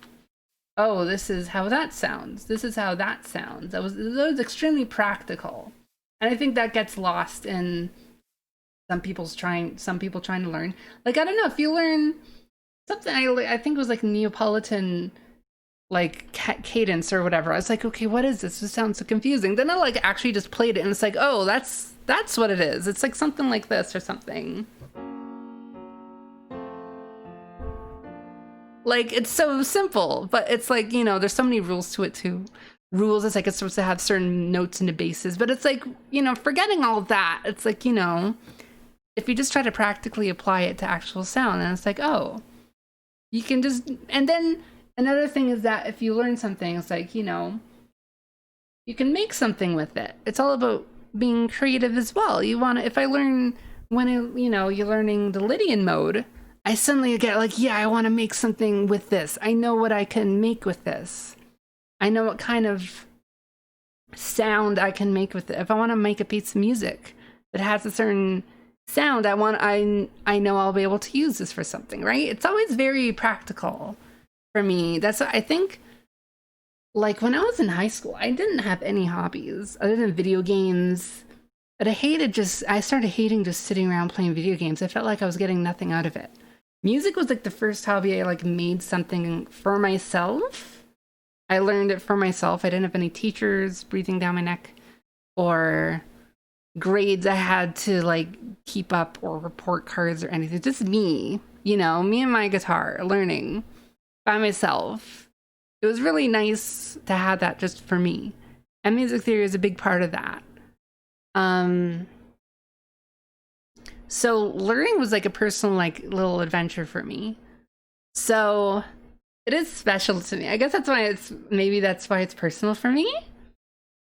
oh, this is how that sounds. This is how that sounds. That was extremely practical. And I think that gets lost in some people trying to learn. Like, I don't know, if you learn something, I think it was like Neapolitan, like cadence or whatever. I was like, okay, what is this? This sounds so confusing. Then I like actually just played it and it's like, oh, that's what it is. It's like something like this or something. Like, it's so simple, but it's like, you know, there's so many rules to it too. Rules, it's like it's supposed to have certain notes and bases, but it's like, you know, forgetting all of that, it's like, you know, if you just try to practically apply it to actual sound, then it's like, oh, you can just, and then another thing is that if you learn something, it's like, you know, you can make something with it. It's all about being creative as well. You want to, if I learn you know, you're learning the Lydian mode, I suddenly get like, yeah, I want to make something with this. I know what I can make with this. I know what kind of sound I can make with it. If I want to make a piece of music that has a certain sound, I know I'll be able to use this for something, right? It's always very practical for me. That's what I think. Like when I was in high school, I didn't have any hobbies other than video games. But I started hating just sitting around playing video games. I felt like I was getting nothing out of it. Music was like the first hobby I like made something for myself. I learned it for myself. I didn't have any teachers breathing down my neck or grades I had to like keep up or report cards or anything. Just me, you know, me and my guitar learning by myself. It was really nice to have that just for me. And music theory is a big part of that. So learning was like a personal, like little adventure for me. So it is special to me. I guess that's why it's personal for me.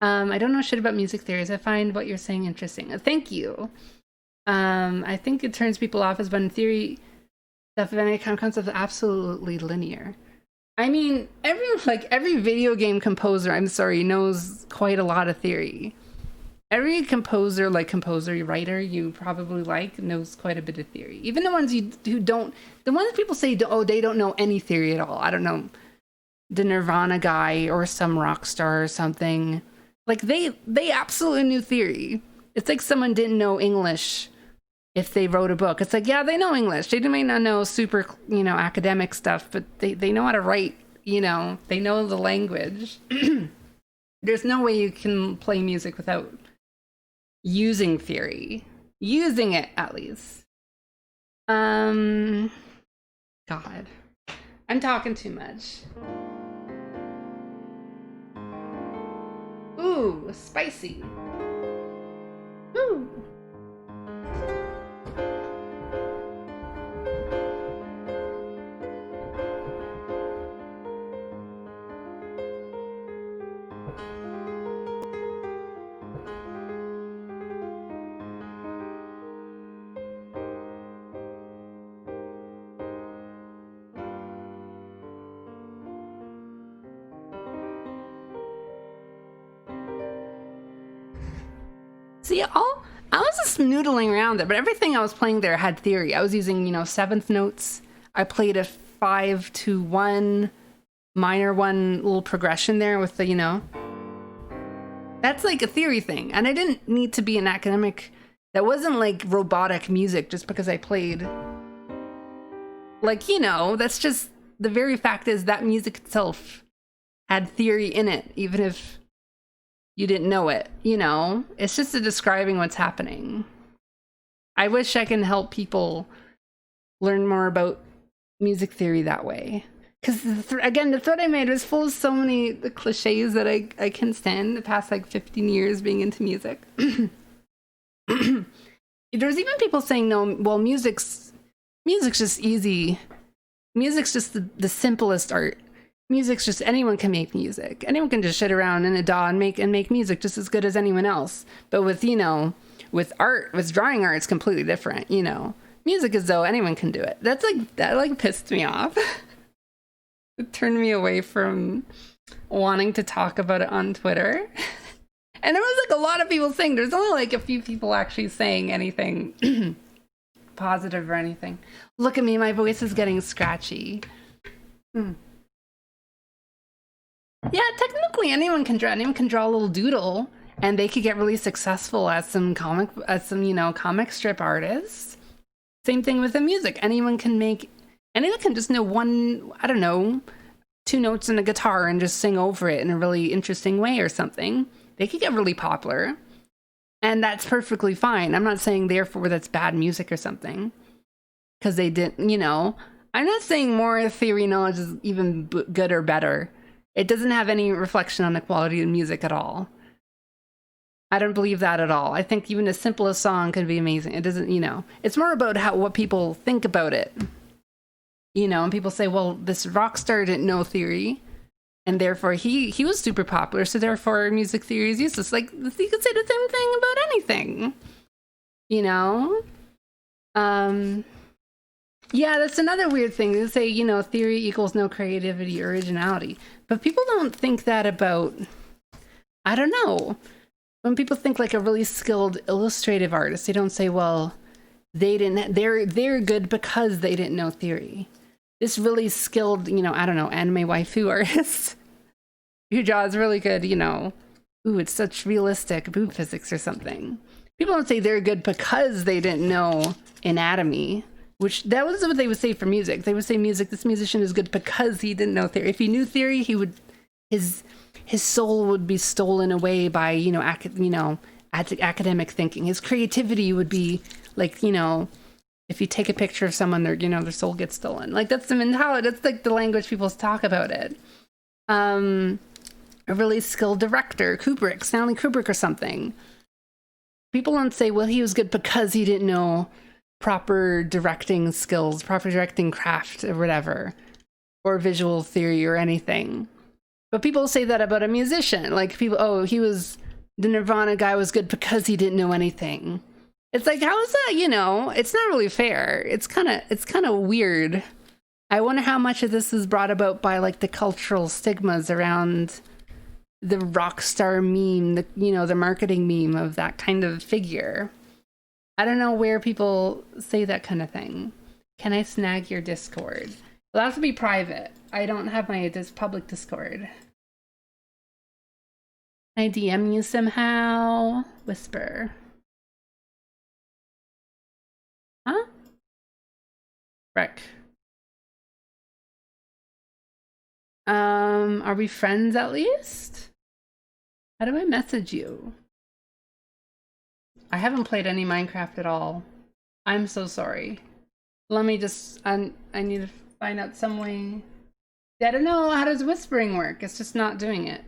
I don't know shit about music theories. I find what you're saying interesting. Thank you. I think it turns people off as when theory stuff of any kind of concept is absolutely linear. I mean, every video game composer, I'm sorry, knows quite a lot of theory. Every composer, writer you probably like knows quite a bit of theory. Even the ones who don't, the ones people say, oh, they don't know any theory at all. I don't know, the Nirvana guy or some rock star or something. Like they absolutely knew theory. It's like someone didn't know English if they wrote a book. It's like, yeah, they know English. They may not know super, you know, academic stuff, but they know how to write, you know, they know the language. There's no way you can play music without using theory. Using it, at least. God. I'm talking too much. Ooh, spicy. Ooh. See, I was just noodling around it, but everything I was playing there had theory. I was using, you know, seventh notes. I played a 5-2-1 minor one little progression there with the, you know, that's like a theory thing. And I didn't need to be an academic. That wasn't like robotic music just because I played. Like, you know, that's just the very fact is that music itself had theory in it, even if you didn't know it, you know? It's just a describing what's happening. I wish I can help people learn more about music theory that way. Because, again, the thread I made was full of so many the cliches that I can stand the past, like, 15 years being into music. There's even people saying, no, well, music's just easy. Music's just the simplest art. Music's just, anyone can make music. Anyone can just sit around in a DAW and make music just as good as anyone else. But with, you know, with drawing art, it's completely different, you know. Music is though anyone can do it. That pissed me off. It turned me away from wanting to talk about it on Twitter. And there was like a lot of people saying, there's only like a few people actually saying anything positive or anything. Look at me, my voice is getting scratchy. Yeah, technically anyone can draw. Anyone can draw a little doodle, and they could get really successful as some comic strip artists. Same thing with the music. Anyone can just know two notes in a guitar and just sing over it in a really interesting way or something. They could get really popular, and that's perfectly fine. I'm not saying therefore that's bad music or something, because they didn't, you know. I'm not saying more theory knowledge is even good or better. It doesn't have any reflection on the quality of music at all. I don't believe that at all. I think even the simplest song can be amazing. It doesn't, it's more about what people think about it. And people say, well, this rock star didn't know theory, and therefore he was super popular, so therefore music theory is useless. Like, you could say the same thing about anything. Yeah, that's another weird thing. They say, theory equals no creativity or originality. But people don't think that about, I don't know. When people think like a really skilled illustrative artist, they don't say, well, they're good because they didn't know theory. This really skilled, I don't know, anime waifu artist who draws really good, ooh, it's such realistic boob physics or something. People don't say they're good because they didn't know anatomy, which that was what they would say for music. They would say this musician is good because he didn't know theory. If he knew theory, his soul would be stolen away by, academic thinking. His creativity would be like, if you take a picture of someone, their soul gets stolen. Like, that's the mentality. That's like the language people talk about it. A really skilled director, Stanley Kubrick or something. People don't say, well, he was good because he didn't know proper directing skills, proper directing craft or whatever, or visual theory or anything. But people say that about a musician. Like, the Nirvana guy was good because he didn't know anything. It's like, how is that, it's not really fair. It's kind of weird. I wonder how much of this is brought about by like the cultural stigmas around the rock star meme, the marketing meme of that kind of figure. I don't know where people say that kind of thing. Can I snag your Discord? Well, that has to be private. I don't have my public Discord. Can I DM you somehow? Whisper. Huh? Wreck. Are we friends at least? How do I message you? I haven't played any Minecraft at all. I'm so sorry. Let me just, I need to find out some way. I don't know, how does whispering work? It's just not doing it.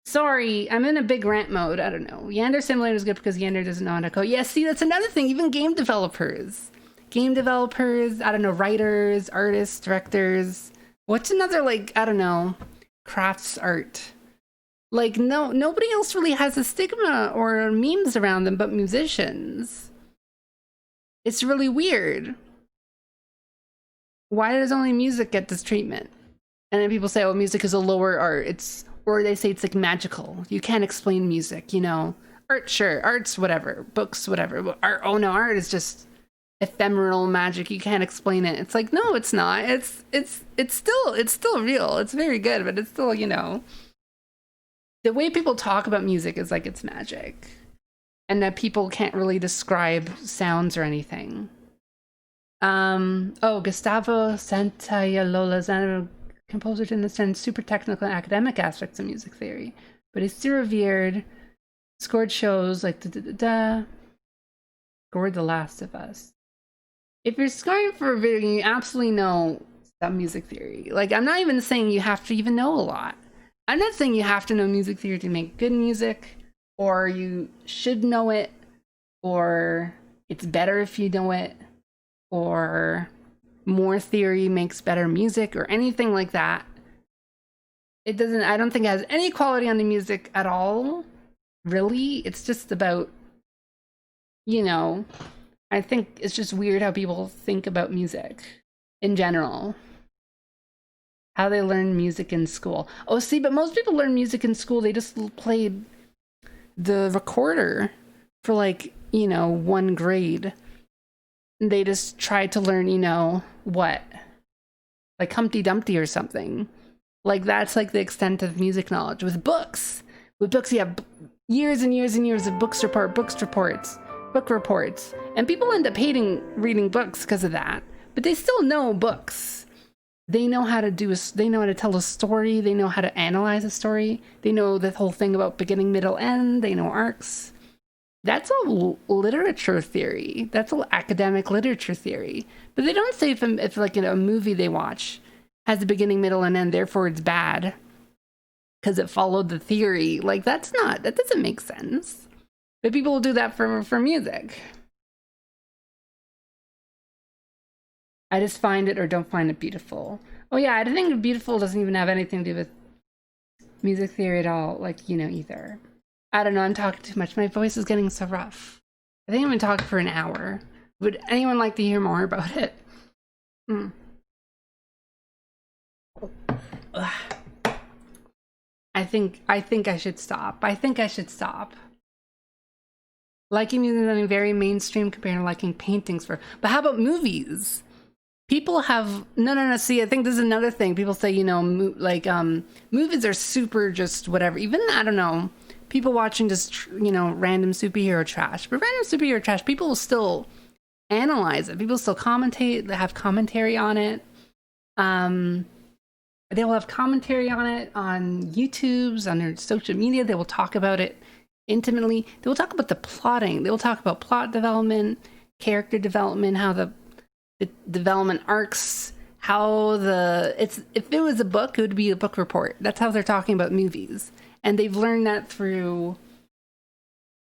Sorry, I'm in a big rant mode. I don't know. Yander Simulator is good because Yander doesn't know how to code. Yeah, see, that's another thing. Even game developers, I don't know, writers, artists, directors. What's another, like, I don't know, crafts art? Like, nobody else really has a stigma or memes around them but musicians. It's really weird. Why does only music get this treatment? And then people say, oh, music is a lower art. Or they say it's like magical. You can't explain music, Art, sure. Art's whatever. Books, whatever. But art, oh no, art is just ephemeral magic. You can't explain it. It's like, no, it's not. It's still real. It's very good, but it's still, the way people talk about music is like it's magic. And that people can't really describe sounds or anything. Gustavo Santaolalla, composer to understand super technical and academic aspects of music theory, but he's still revered. Scored shows like scored The Last of Us. If you're scoring for a video, you absolutely know about music theory. Like, I'm not even saying you have to even know a lot. I'm not saying you have to know music theory to make good music, or you should know it, or it's better if you know it, or more theory makes better music, or anything like that. I don't think it has any quality on the music at all, really. It's just about, I think it's just weird how people think about music in general. How they learn music in school. Oh, see, but most people learn music in school, they just play the recorder for like, 1 grade. They just try to learn, what? Like Humpty Dumpty or something. Like, that's like the extent of music knowledge. With books, you have years and years and years of book reports. And people end up hating reading books because of that. But they still know books. They know how to tell a story. They know how to analyze a story. They know the whole thing about beginning, middle, end. They know arcs. That's all literature theory. That's all academic literature theory. But they don't say if like a movie they watch has a beginning, middle, and end, therefore it's bad because it followed the theory. Like that doesn't make sense. But people will do that for music. I just find it or don't find it beautiful. Oh yeah, I think beautiful doesn't even have anything to do with music theory at all, like, either. I don't know, I'm talking too much. My voice is getting so rough. I think I'm gonna talk for an hour. Would anyone like to hear more about it? I think I should stop. Liking music is something very mainstream compared to liking paintings but how about movies? People have no. See, I think this is another thing. People say, movies are super just whatever. Even I don't know, people watching just random superhero trash. But random superhero trash, people will still analyze it. People still commentate. They have commentary on it. They will have commentary on it on YouTube's, on their social media. They will talk about it intimately. They will talk about the plotting. They will talk about plot development, character development, how the development arcs, if it was a book, it would be a book report. That's how they're talking about movies. And they've learned that through,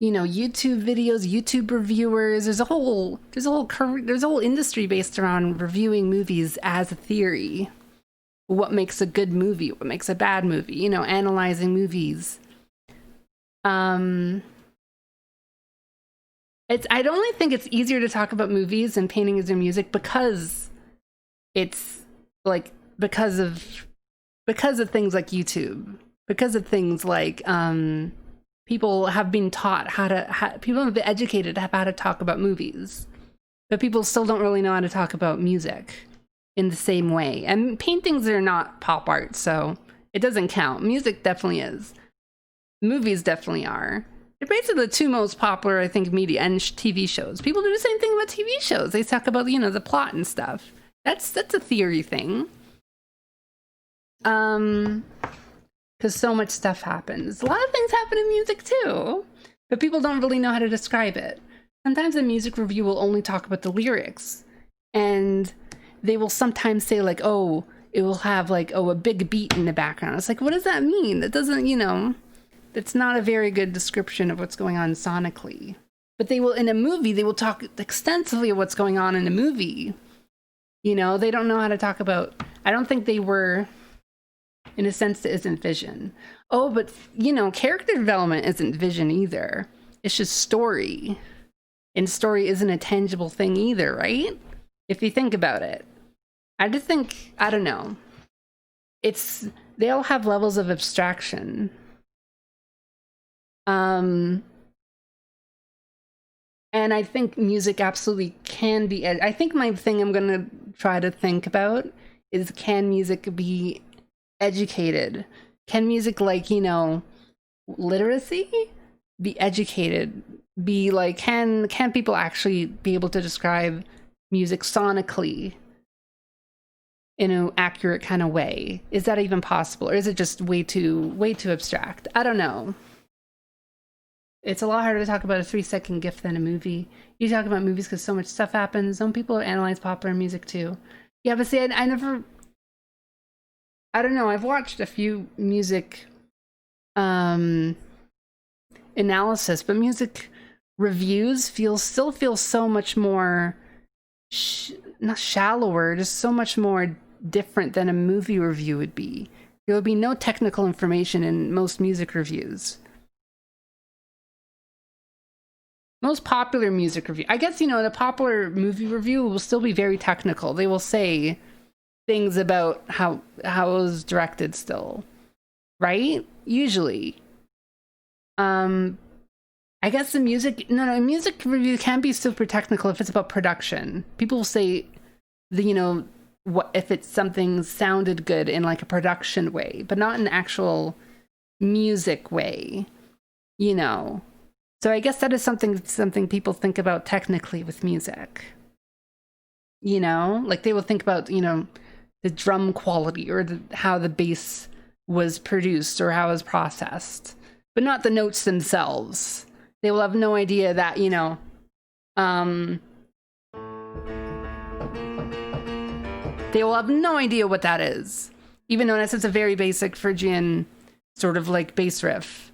YouTube videos, YouTube reviewers. There's a whole industry based around reviewing movies as a theory. What makes a good movie? What makes a bad movie? Analyzing movies. I don't think it's easier to talk about movies and paintings and music because it's like because of things like YouTube, because of things like people have been taught people have been educated how to talk about movies, but people still don't really know how to talk about music in the same way. And paintings are not pop art, so it doesn't count. Music definitely is. Movies definitely are. They're basically the two most popular, I think, media and TV shows. People do the same thing about TV shows. They talk about, the plot and stuff. That's a theory thing. Because so much stuff happens. A lot of things happen in music too, but people don't really know how to describe it. Sometimes a music review will only talk about the lyrics, and they will sometimes say like, oh, it will have like, oh, a big beat in the background. It's like, what does that mean? That doesn't, that's not a very good description of what's going on sonically. But in a movie, they will talk extensively of what's going on in a movie. They don't know how to talk about, I don't think they were, in a sense, that isn't vision. Oh, but, character development isn't vision either. It's just story. And story isn't a tangible thing either, right? If you think about it. I just think, I don't know. They all have levels of abstraction. And I think music absolutely can be. I think my thing I'm gonna try to think about is, can music be educated? Can music, literacy be educated? Be like, can people actually be able to describe music sonically in an accurate kind of way? Is that even possible, or is it just way too abstract? I don't know. It's a lot harder to talk about a 3-second GIF than a movie. You talk about movies because so much stuff happens. Some people analyze popular music too. Yeah, but see, I don't know. I've watched a few music analysis, but music reviews still feel so much more, not shallower, just so much more different than a movie review would be. There would be no technical information in most music reviews. Most popular music review, I guess, the popular movie review will still be very technical. They will say things about how it was directed still, right? Usually. I guess a music review can be super technical if it's about production. People will say, what if it's something sounded good in like a production way, but not an actual music way, So I guess that is something people think about technically with music. Like they will think about, the drum quality or how the bass was produced or how it was processed, but not the notes themselves. They will have no idea that, you know, they will have no idea what that is. Even though it's a very basic Phrygian sort of like bass riff.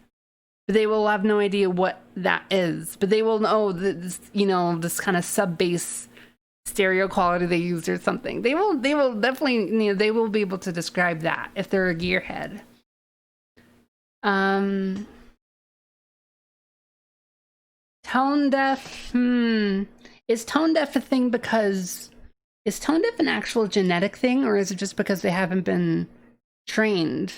But they will have no idea what that is. But they will know this, you know, this kind of sub-bass stereo quality they used or something. They will definitely, you know, they will be able to describe that if they're a gearhead. Tone deaf, is tone deaf a thing because, is tone deaf an actual genetic thing, or is it just because they haven't been trained?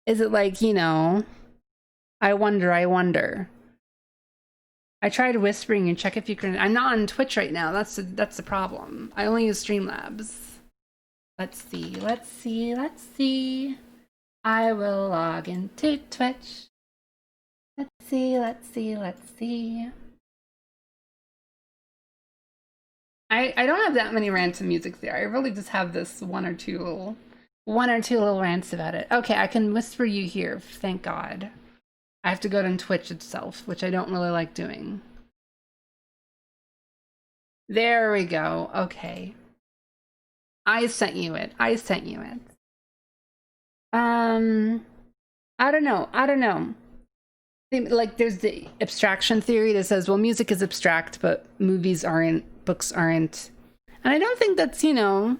Is it like, you know, I wonder. I tried whispering and check if you can. I'm not on Twitch right now. That's the problem. I only use Streamlabs. Let's see. I will log into Twitch. Let's see. I don't have that many rants of music there. I really just have this one or two little rants about it. Okay, I can whisper you here, thank God. I have to go to Twitch itself, which I don't really like doing. There we go. Okay. I sent you it. I don't know. Like, there's the abstraction theory that says, well, music is abstract, but movies aren't, books aren't. And I don't think that's, you know,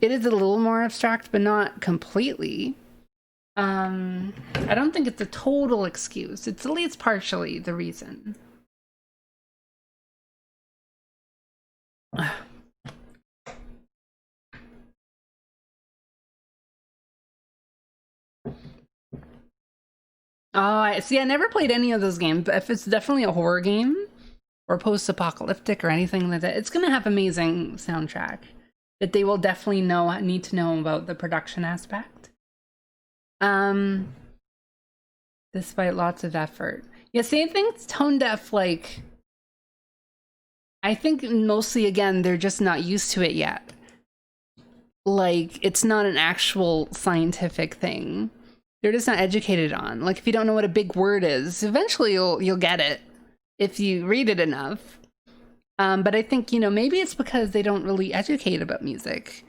it is a little more abstract, but not completely. I don't think it's a total excuse. It's at least partially the reason. Oh, I see. I never played any of those games, but if it's definitely a horror game or post-apocalyptic or anything like that, it's gonna have amazing soundtrack that they will definitely need to know about the production aspect. Despite lots of effort. Yeah, same thing. It's tone deaf. Like, I think mostly, again, they're just not used to it yet. Like, it's not an actual scientific thing. They're just not educated on. Like, if you don't know what a big word is, eventually you'll get it if you read it enough. But I think, you know, maybe it's because they don't really educate about music.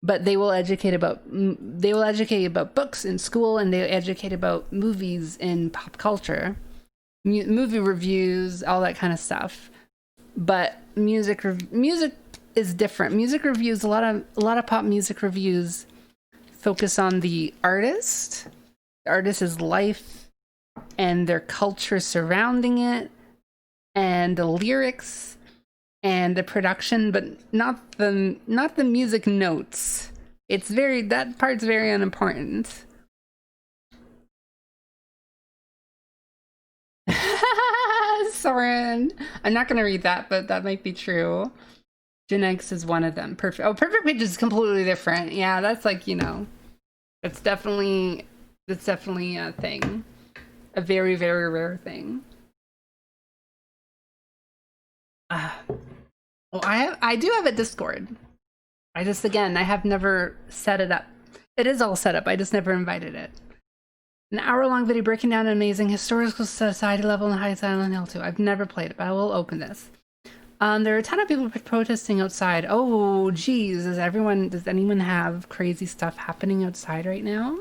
But they will educate about books in school, and they educate about movies in pop culture, movie reviews, all that kind of stuff. But music is different. Music reviews, a lot of pop music reviews focus on the artist's life and their culture surrounding it, and the lyrics and the production, but not the music notes. That part's very unimportant. Soren, I'm not gonna read that, but that might be true. Gen X is one of them. Perfect. Oh, Perfect Pitch is completely different. Yeah, that's like, you know, that's definitely a thing, a very, very rare thing. Well, I do have a Discord. I have never set it up. It is all set up. I just never invited it. An hour-long video breaking down an amazing historical society level in High Silent Hill 2. I've never played it, but I will open this. There are a ton of people protesting outside. Oh, geez. Does anyone have crazy stuff happening outside right now?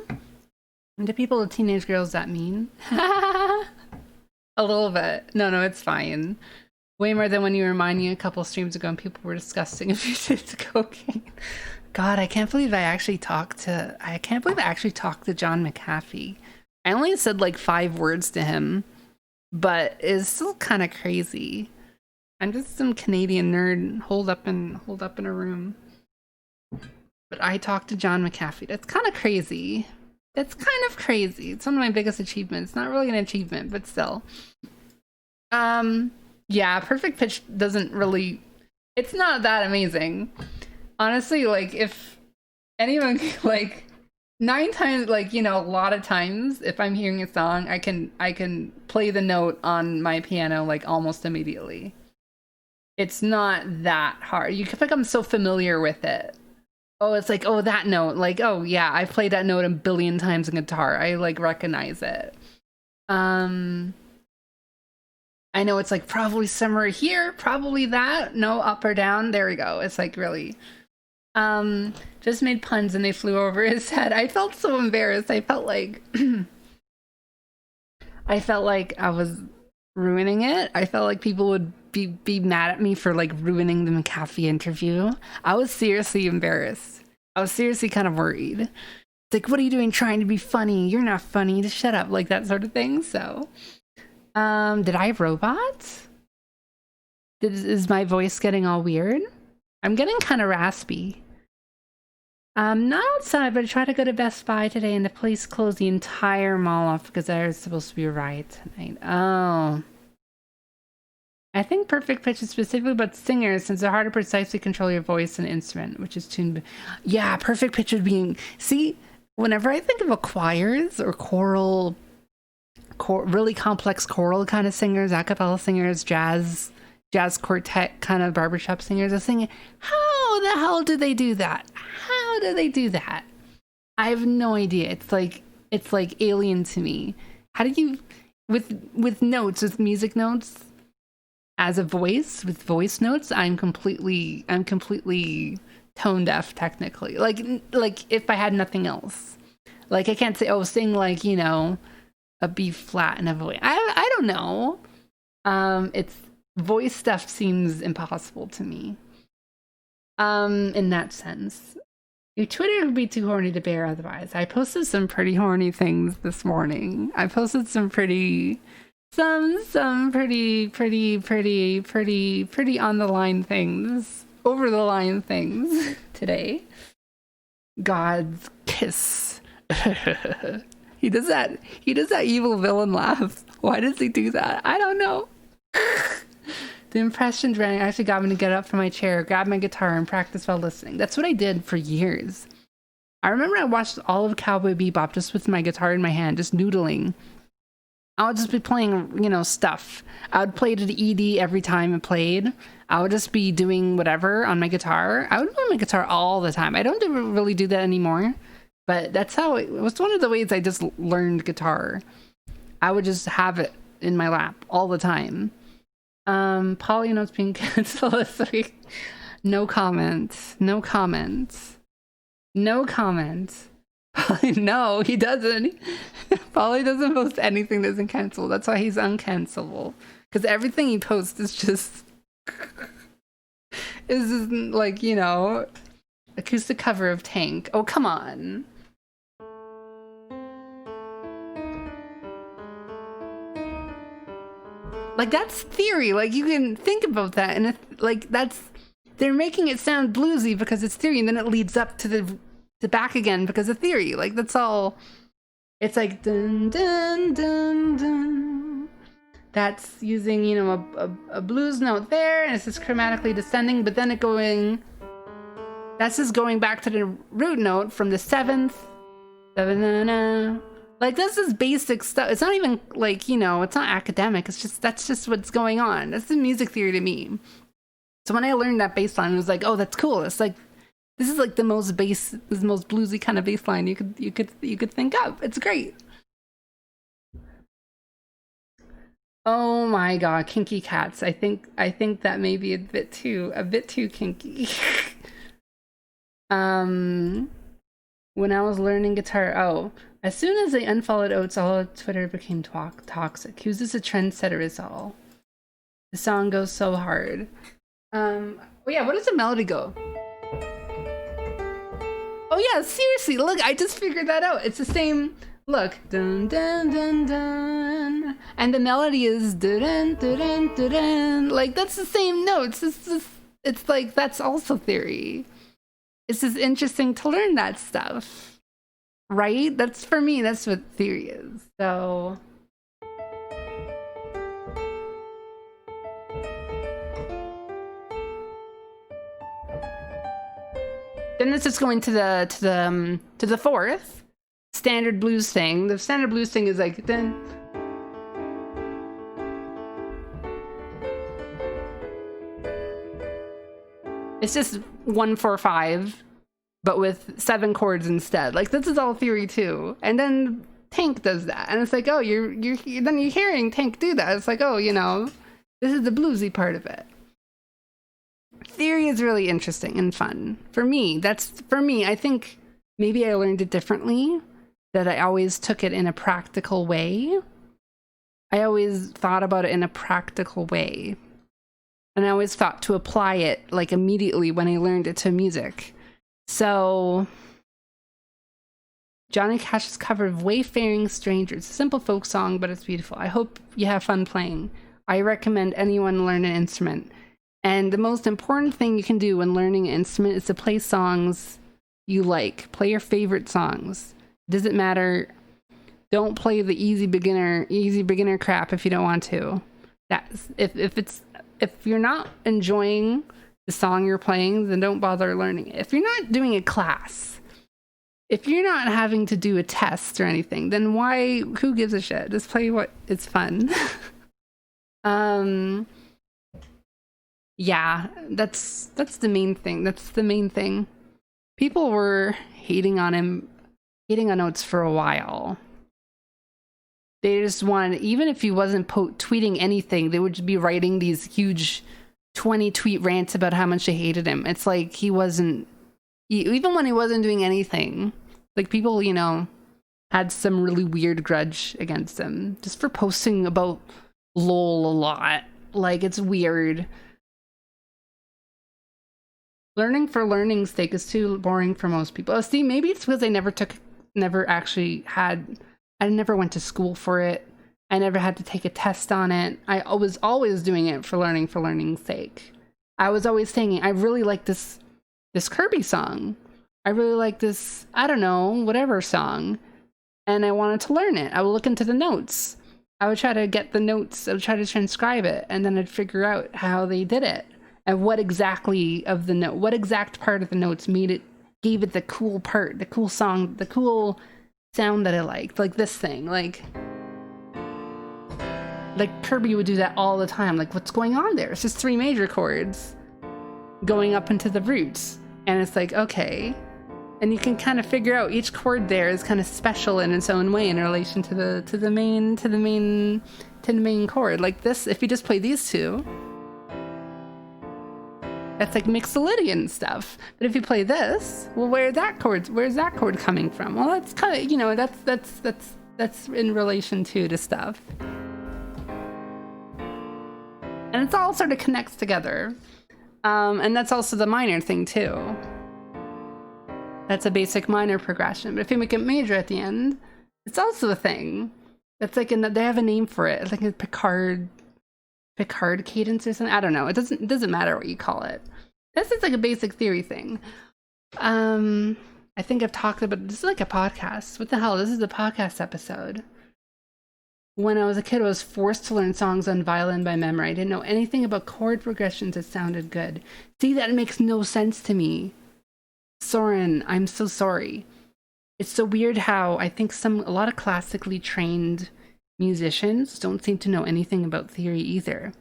And to people with teenage girls, that mean? A little bit. No, it's fine. Way more than when you remind me a couple streams ago and people were discussing if you did cocaine. God, I can't believe I actually talked to John McAfee. I only said like 5 words to him, but it's still kind of crazy. I'm just some Canadian nerd holed up in a room. But I talked to John McAfee. That's kind of crazy. It's one of my biggest achievements. Not really an achievement, but still. Yeah, Perfect Pitch it's not that amazing. Honestly, like, if anyone, like, 9 times, like, you know, a lot of times, if I'm hearing a song, I can play the note on my piano, like, almost immediately. It's not that hard. You can become so familiar with it. Oh, it's like, oh, that note. Like, oh, yeah, I've played that note a billion times in guitar. I, like, recognize it. I know it's like probably somewhere here, probably that. No, up or down. There we go. It's like really. Just made puns and they flew over his head. I felt so embarrassed. I felt like I was ruining it. I felt like people would be mad at me for like ruining the McAfee interview. I was seriously embarrassed. I was seriously kind of worried. It's like, what are you doing trying to be funny? You're not funny. Just shut up, like that sort of thing. So, did I robot? Is my voice getting all weird? I'm getting kind of raspy. Not outside, but I tried to go to Best Buy today and the place closed the entire mall off because there was supposed to be a riot tonight. Oh. I think perfect pitch is specifically about singers since they're hard to precisely control your voice and instrument, which is tuned. Yeah, perfect pitch would be. See, whenever I think about choirs or choral, really complex choral kind of singers, a cappella singers, jazz quartet kind of barbershop singers, I was thinking, how the hell do they do that? How do they do that? I have no idea. It's like alien to me. How do you with notes, with music notes? As a voice, with voice notes, I'm completely tone deaf technically. Like if I had nothing else. Like I can't say, oh, sing like, you know, a B flat and a voice. I don't know. It's voice stuff seems impossible to me. In that sense. Your Twitter would be too horny to bear otherwise. I posted some pretty horny things this morning. I posted some pretty on the line things, over the line things today. God's kiss. He does that evil villain laugh. Why does he do that? I don't know. The impressions running actually got me to get up from my chair, grab my guitar, and practice while listening. That's what I did for years. I remember I watched all of Cowboy Bebop just with my guitar in my hand, just noodling. I would just be playing, you know, stuff. I would play to the ED every time it played. I would just be doing whatever on my guitar. I would play my guitar all the time. I don't really do that anymore, but that's how it was. One of the ways I just learned guitar. I would just have it in my lap all the time. Polly notes being canceled this week. No comment. No comment. No comment. No, he doesn't. Polly doesn't post anything that isn't canceled. That's why he's uncancelable. Because everything he posts is just like, you know, acoustic cover of Tank. Oh, come on. Like, that's theory. Like, you can think about that. And like, they're making it sound bluesy because it's theory. And then it leads up to the back again because of theory. Like, that's all. It's like, dun, dun, dun, dun. That's using, you know, a blues note there. And it's just chromatically descending. But then that's just going back to the root note from the seventh. Like, this is basic stuff. It's not even like, you know, it's not academic. It's just, that's just what's going on. That's the music theory to me. So when I learned that bass line, it was like, oh, that's cool. It's like, this is like the most bluesy kind of bass line you could think of. It's great. Oh my God, kinky cats. I think that may be a bit too kinky. When I was learning guitar, as soon as I unfollowed Oates, all of Twitter became toxic. He was just a trendsetter is all. The song goes so hard. Oh yeah, what does the melody go? Oh yeah, seriously, look, I just figured that out. It's the same, look. Dun dun dun dun. And the melody is dun dun dun dun dun. Like, that's the same notes. It's like, that's also theory. It's just interesting to learn that stuff. Right? That's, for me, that's what theory is. So then this is going to the fourth standard blues thing. The standard blues thing is like then. It's just 1-4-5, but with 7 chords instead. Like, this is all theory too. And then Tank does that, and it's like, oh, you're hearing Tank do that. It's like, oh, you know, This is the bluesy part of it. Theory is really interesting and fun. For me, I think maybe I learned it differently, that I always took it in a practical way. I always thought about it in a practical way. And I always thought to apply it like immediately when I learned it to music. So Johnny Cash's cover of Wayfaring Strangers. It's a simple folk song, but it's beautiful. I hope you have fun playing. I recommend anyone learn an instrument. And the most important thing you can do when learning an instrument is to play songs you like. Play your favorite songs. Doesn't matter. Don't play the easy beginner crap if you don't want to. That's if you're not enjoying the song you're playing, then don't bother learning it. If you're not doing a class, if you're not having to do a test or anything, then who gives a shit? Just play what it's fun. Yeah, that's the main thing. That's the main thing. People were hating on Oates for a while. They just wanted, even if he wasn't tweeting anything, they would just be writing these huge 20-tweet rants about how much they hated him. It's like even when he wasn't doing anything, like people, had some really weird grudge against him just for posting about LOL a lot. Like, it's weird. Learning for learning's sake is too boring for most people. Oh, see, maybe it's because I never went to school for it. I never had to take a test on it. I was always doing it for learning's sake. I was always saying, I really like this Kirby song. I really like this, I don't know, whatever song. And I wanted to learn it. I would look into the notes. I would try to get the notes. I would try to transcribe it. And then I'd figure out how they did it. And what exact part of the notes gave it the cool part, the cool song, the cool sound that I liked. Like this thing, like Kirby would do that all the time. Like, what's going on there? It's just 3 major chords going up into the roots. And it's like, okay. And you can kind of figure out each chord there is kind of special in its own way in relation to the main chord. Like this, if you just play these two, that's like Mixolydian stuff. But if you play this, well, where's that chord coming from? Well, that's kind of, that's in relation to stuff. And it's all sort of connects together. And that's also the minor thing too. That's a basic minor progression. But if you make it major at the end, it's also a thing. It's like they have a name for it. It's like a Picard cadence or something. I don't know. It doesn't matter what you call it. This is like a basic theory thing. I think I've talked about this is like a podcast. What the hell? This is a podcast episode. When I was a kid, I was forced to learn songs on violin by memory. I didn't know anything about chord progressions that sounded good. See, that makes no sense to me. Soren, I'm so sorry. It's so weird how I think a lot of classically trained musicians don't seem to know anything about theory either.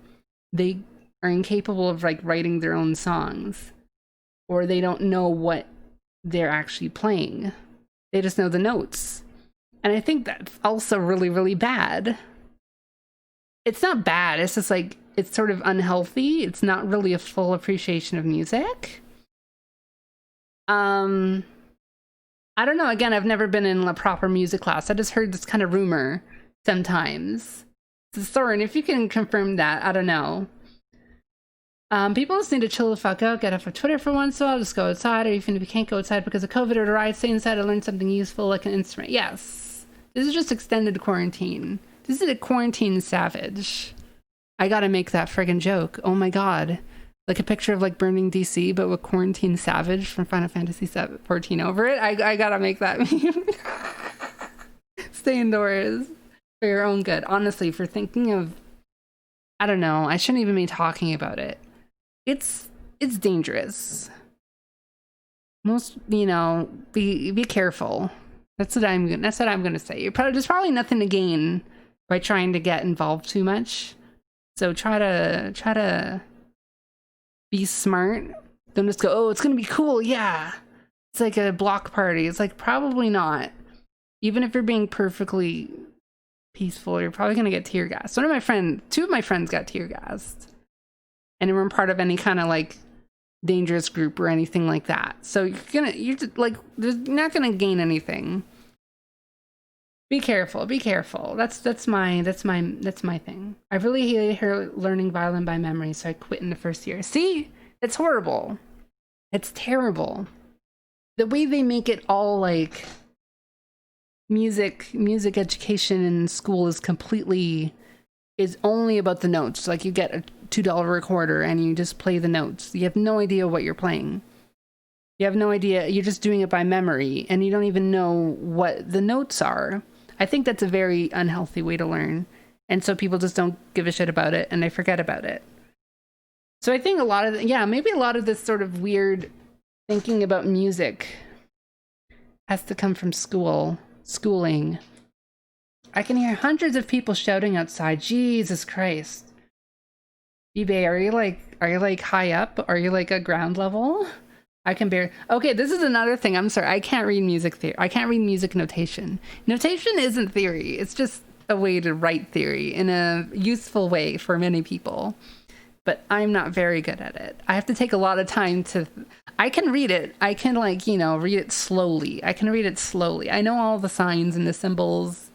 They are incapable of like writing their own songs, or they don't know what they're actually playing. They just know the notes. And I think that's also really, really bad. It's not bad. It's just like, it's sort of unhealthy. It's not really a full appreciation of music. I don't know. Again, I've never been in a proper music class. I just heard this kind of rumor sometimes. So, Soren, if you can confirm that, I don't know. People just need to chill the fuck out, get off of Twitter for once in a while, just go outside, or even if you can't go outside because of COVID or the ride, stay inside and learn something useful like an instrument. Yes. This is just extended quarantine. This is a quarantine savage. I gotta make that friggin' joke. Oh my god. Like a picture of like burning DC, but with quarantine savage from Final Fantasy 14 over it. I gotta make that meme. Stay indoors for your own good. Honestly, for thinking of, I don't know, I shouldn't even be talking about it. It's dangerous. Be careful. That's what I'm gonna say. There's probably nothing to gain by trying to get involved too much. So try to be smart. Don't just go, oh, it's gonna be cool, yeah. It's like a block party. It's like, probably not. Even if you're being perfectly peaceful. You're probably gonna get tear gassed. Two of my friends got tear gassed, and they weren't part of any kind of like dangerous group or anything like that. So you're just, like, you're not gonna gain anything. Be careful. Be careful. That's my thing. I really hated learning violin by memory, so I quit in the first year. See, it's horrible. It's terrible. The way they make it all like music education in school is only about the notes. Like, you get a $2 recorder and you just play the notes. You have no idea what you're playing. You have no idea. You're just doing it by memory, and you don't even know what the notes are. I think that's a very unhealthy way to learn. And so people just don't give a shit about it, and they forget about it. So I think maybe a lot of this sort of weird thinking about music has to come from schooling. I can hear hundreds of people shouting outside. Jesus Christ. eBay, are you like high up? Are you like a ground level? I can bear. Okay, this is another thing. I'm sorry. I can't read music theory. I can't read music notation. Notation isn't theory. It's just a way to write theory in a useful way for many people. But I'm not very good at it. I have to take a lot of time to. I can read it. I can read it slowly. I know all the signs and the symbols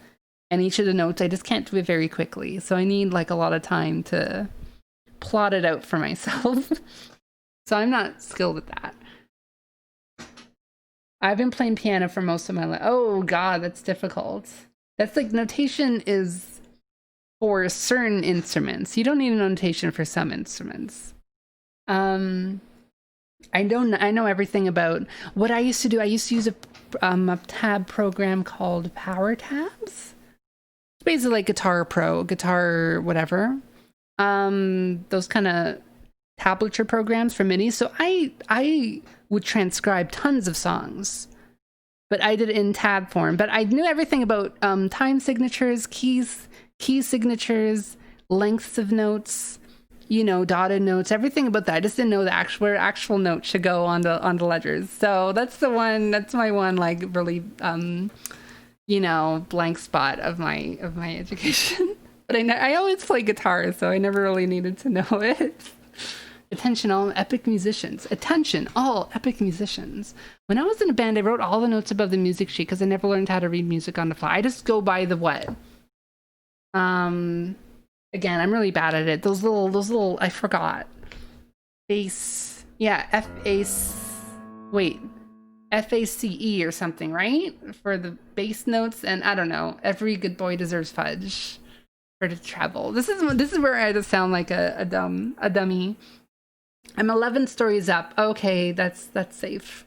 and each of the notes. I just can't do it very quickly. So I need like a lot of time to plot it out for myself. So I'm not skilled at that. I've been playing piano for most of my life. Oh God, that's difficult. That's like, notation is for certain instruments. You don't need a notation for some instruments. I know everything about what I used to do. I used to use a tab program called Power Tabs. It's basically like Guitar Pro, Guitar whatever. Those kind of tablature programs for MIDI. So I would transcribe tons of songs, but I did it in tab form. But I knew everything about time signatures, key signatures, lengths of notes, dotted notes, everything about that. I just didn't know where actual notes should go on the ledgers. So that's my one like really blank spot of my education. But I always play guitar, so I never really needed to know it. Attention, all epic musicians. Attention, all epic musicians. When I was in a band, I wrote all the notes above the music sheet because I never learned how to read music on the fly. I just go by the what. Again, I'm really bad at it. Those little, I forgot. Bass. Yeah, FACE or something, right? For the bass notes, and I don't know. Every good boy deserves fudge for the treble. This is where I just sound like a dummy. I'm 11 stories up. Okay, that's safe.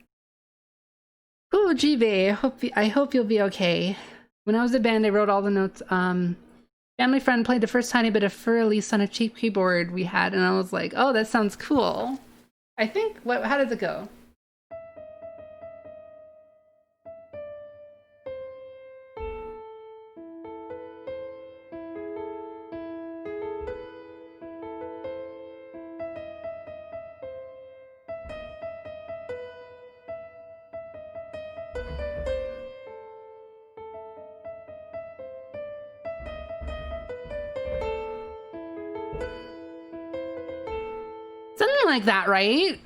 Ooh, Jive, I hope you'll be okay. When I was in band, I wrote all the notes. Family friend played the first tiny bit of Fur-Elise on a cheap keyboard we had, and I was like, oh, that sounds cool. I think, how did it go? Something like that, right?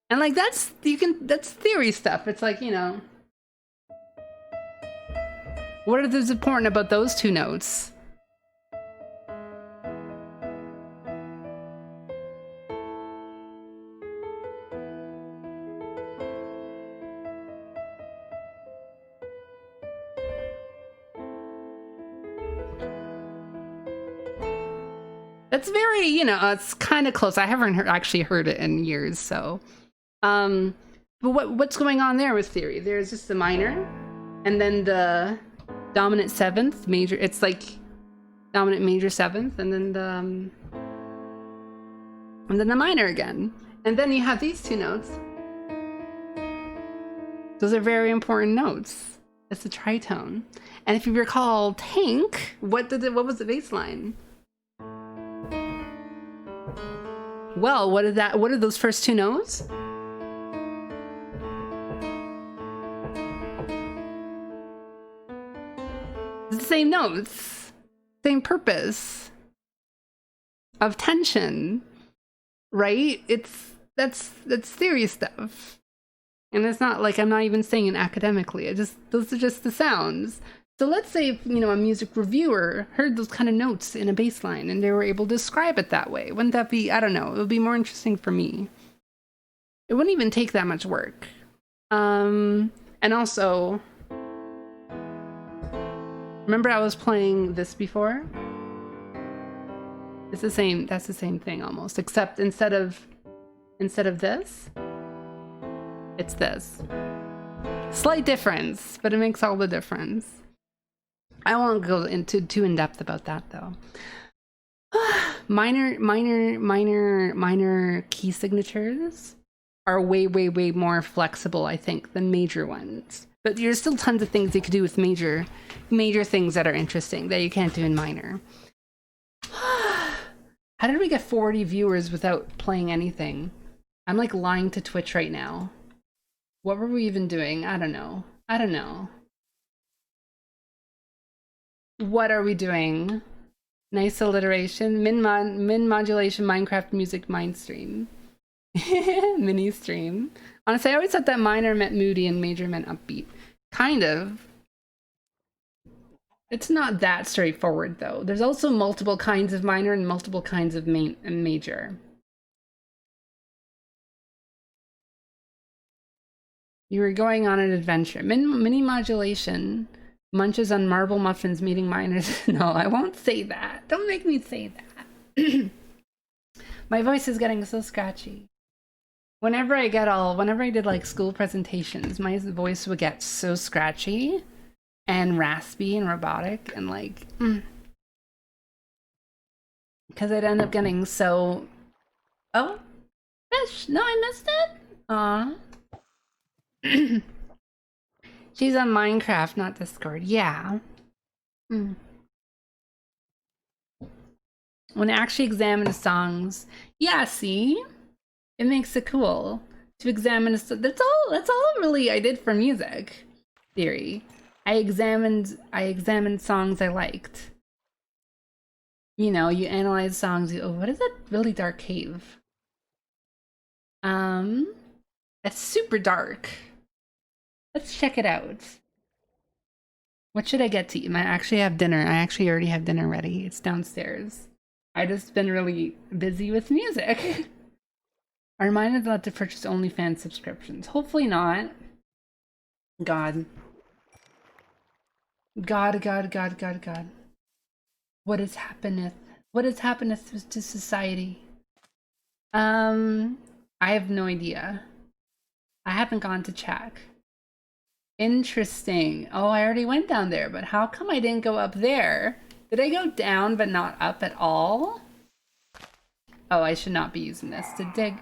And like that's theory stuff. It's like, what is important about those two notes? That's very, it's kind of close. I haven't actually heard it in years, so. But what's going on there with theory? There's just the minor, and then the dominant seventh major. It's like dominant major seventh, and then the minor again, and then you have these two notes. Those are very important notes. It's the tritone, and if you recall, Tank, what was the bass line? Well, what are those first two notes? It's the same notes, same purpose of tension, right? That's theory stuff. And it's not like I'm not even saying it academically. Those are just the sounds. So let's say if, you know, a music reviewer heard those kind of notes in a bass line and they were able to describe it that way. Wouldn't that be, I don't know, it would be more interesting for me. It wouldn't even take that much work. And also, remember I was playing this before? It's the same, that's the same thing almost, except instead of this, it's this. Slight difference, but it makes all the difference. I won't go into too in depth about that though. minor key signatures are way more flexible, I think, than major ones. But there's still tons of things you could do with major things that are interesting that you can't do in minor. How did we get 40 viewers without playing anything? I'm like lying to Twitch right now. What were we even doing? I don't know. What are we doing? Nice alliteration. Min modulation, Minecraft music, MINISTREAM. MINISTREAM. Honestly, I always thought that minor meant moody and major meant upbeat. Kind of. It's not that straightforward though. There's also multiple kinds of minor and multiple kinds of major. You were going on an adventure. Mini modulation. Munches on marble muffins meeting minors. No, I won't say that. Don't make me say that. My voice is getting so scratchy. Whenever I did like school presentations, my voice would get so scratchy and raspy and robotic and like, because I'd end up getting so, oh, fish, no, I missed it. Aw. She's on Minecraft, not Discord. Yeah. When I actually examine songs, yeah, see? It makes it cool to examine that's all really I did for music theory. I examined songs I liked. You know, you analyze songs, oh, what is that really dark cave? It's super dark. Let's check it out. What should I get to eat? I actually have dinner. I actually already have dinner ready. It's downstairs. I just been really busy with music. I'm reminded not to purchase OnlyFans subscriptions. Hopefully not. God. What is happeneth? What is happeneth to society? I have no idea. I haven't gone to check. Interesting. Oh, I already went down there, but how come I didn't go up there? Did I go down but not up at all? Oh, I should not be using this to dig.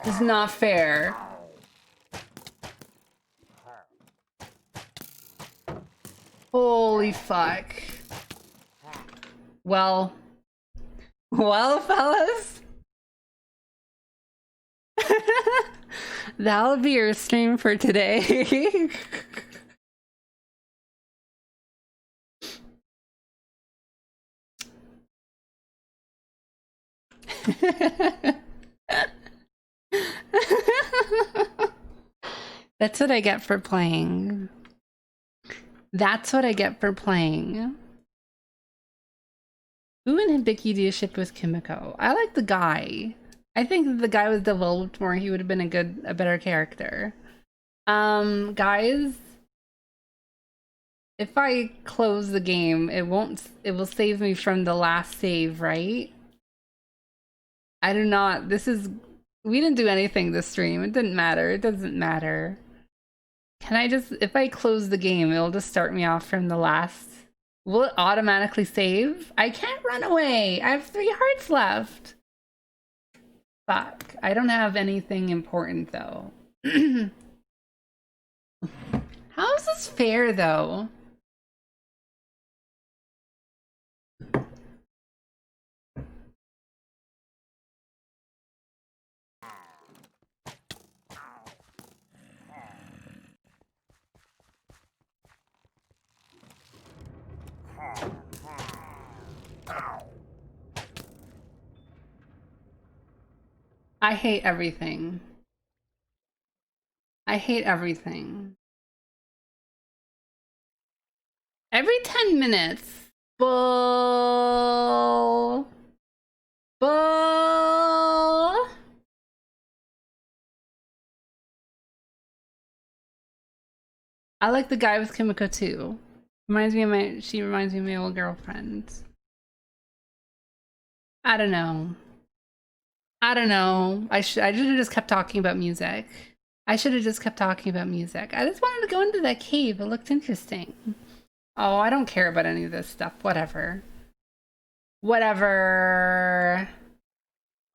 It's not fair. Holy fuck. Well, fellas. That'll be your stream for today. That's what I get for playing. That's what I get for playing. Who in Hibiki do you ship with Kimiko? I like the guy. I think if the guy was developed more, he would have been a better character. Guys, if I close the game, it will save me from the last save, right? I do not, we didn't do anything this stream. It didn't matter. It doesn't matter. Can I just, if I close the game, it'll just start me off from the last. Will it automatically save? I can't run away. I have 3 hearts left. Fuck. I don't have anything important though. How is this fair though? I hate everything. I hate everything. Every 10 minutes. Bull. Bull. I like the guy with Kimiko too. She reminds me of my old girlfriend. I don't know. I don't know. I should have just kept talking about music. I should have just kept talking about music. I just wanted to go into that cave. It looked interesting. Oh, I don't care about any of this stuff. Whatever. Whatever.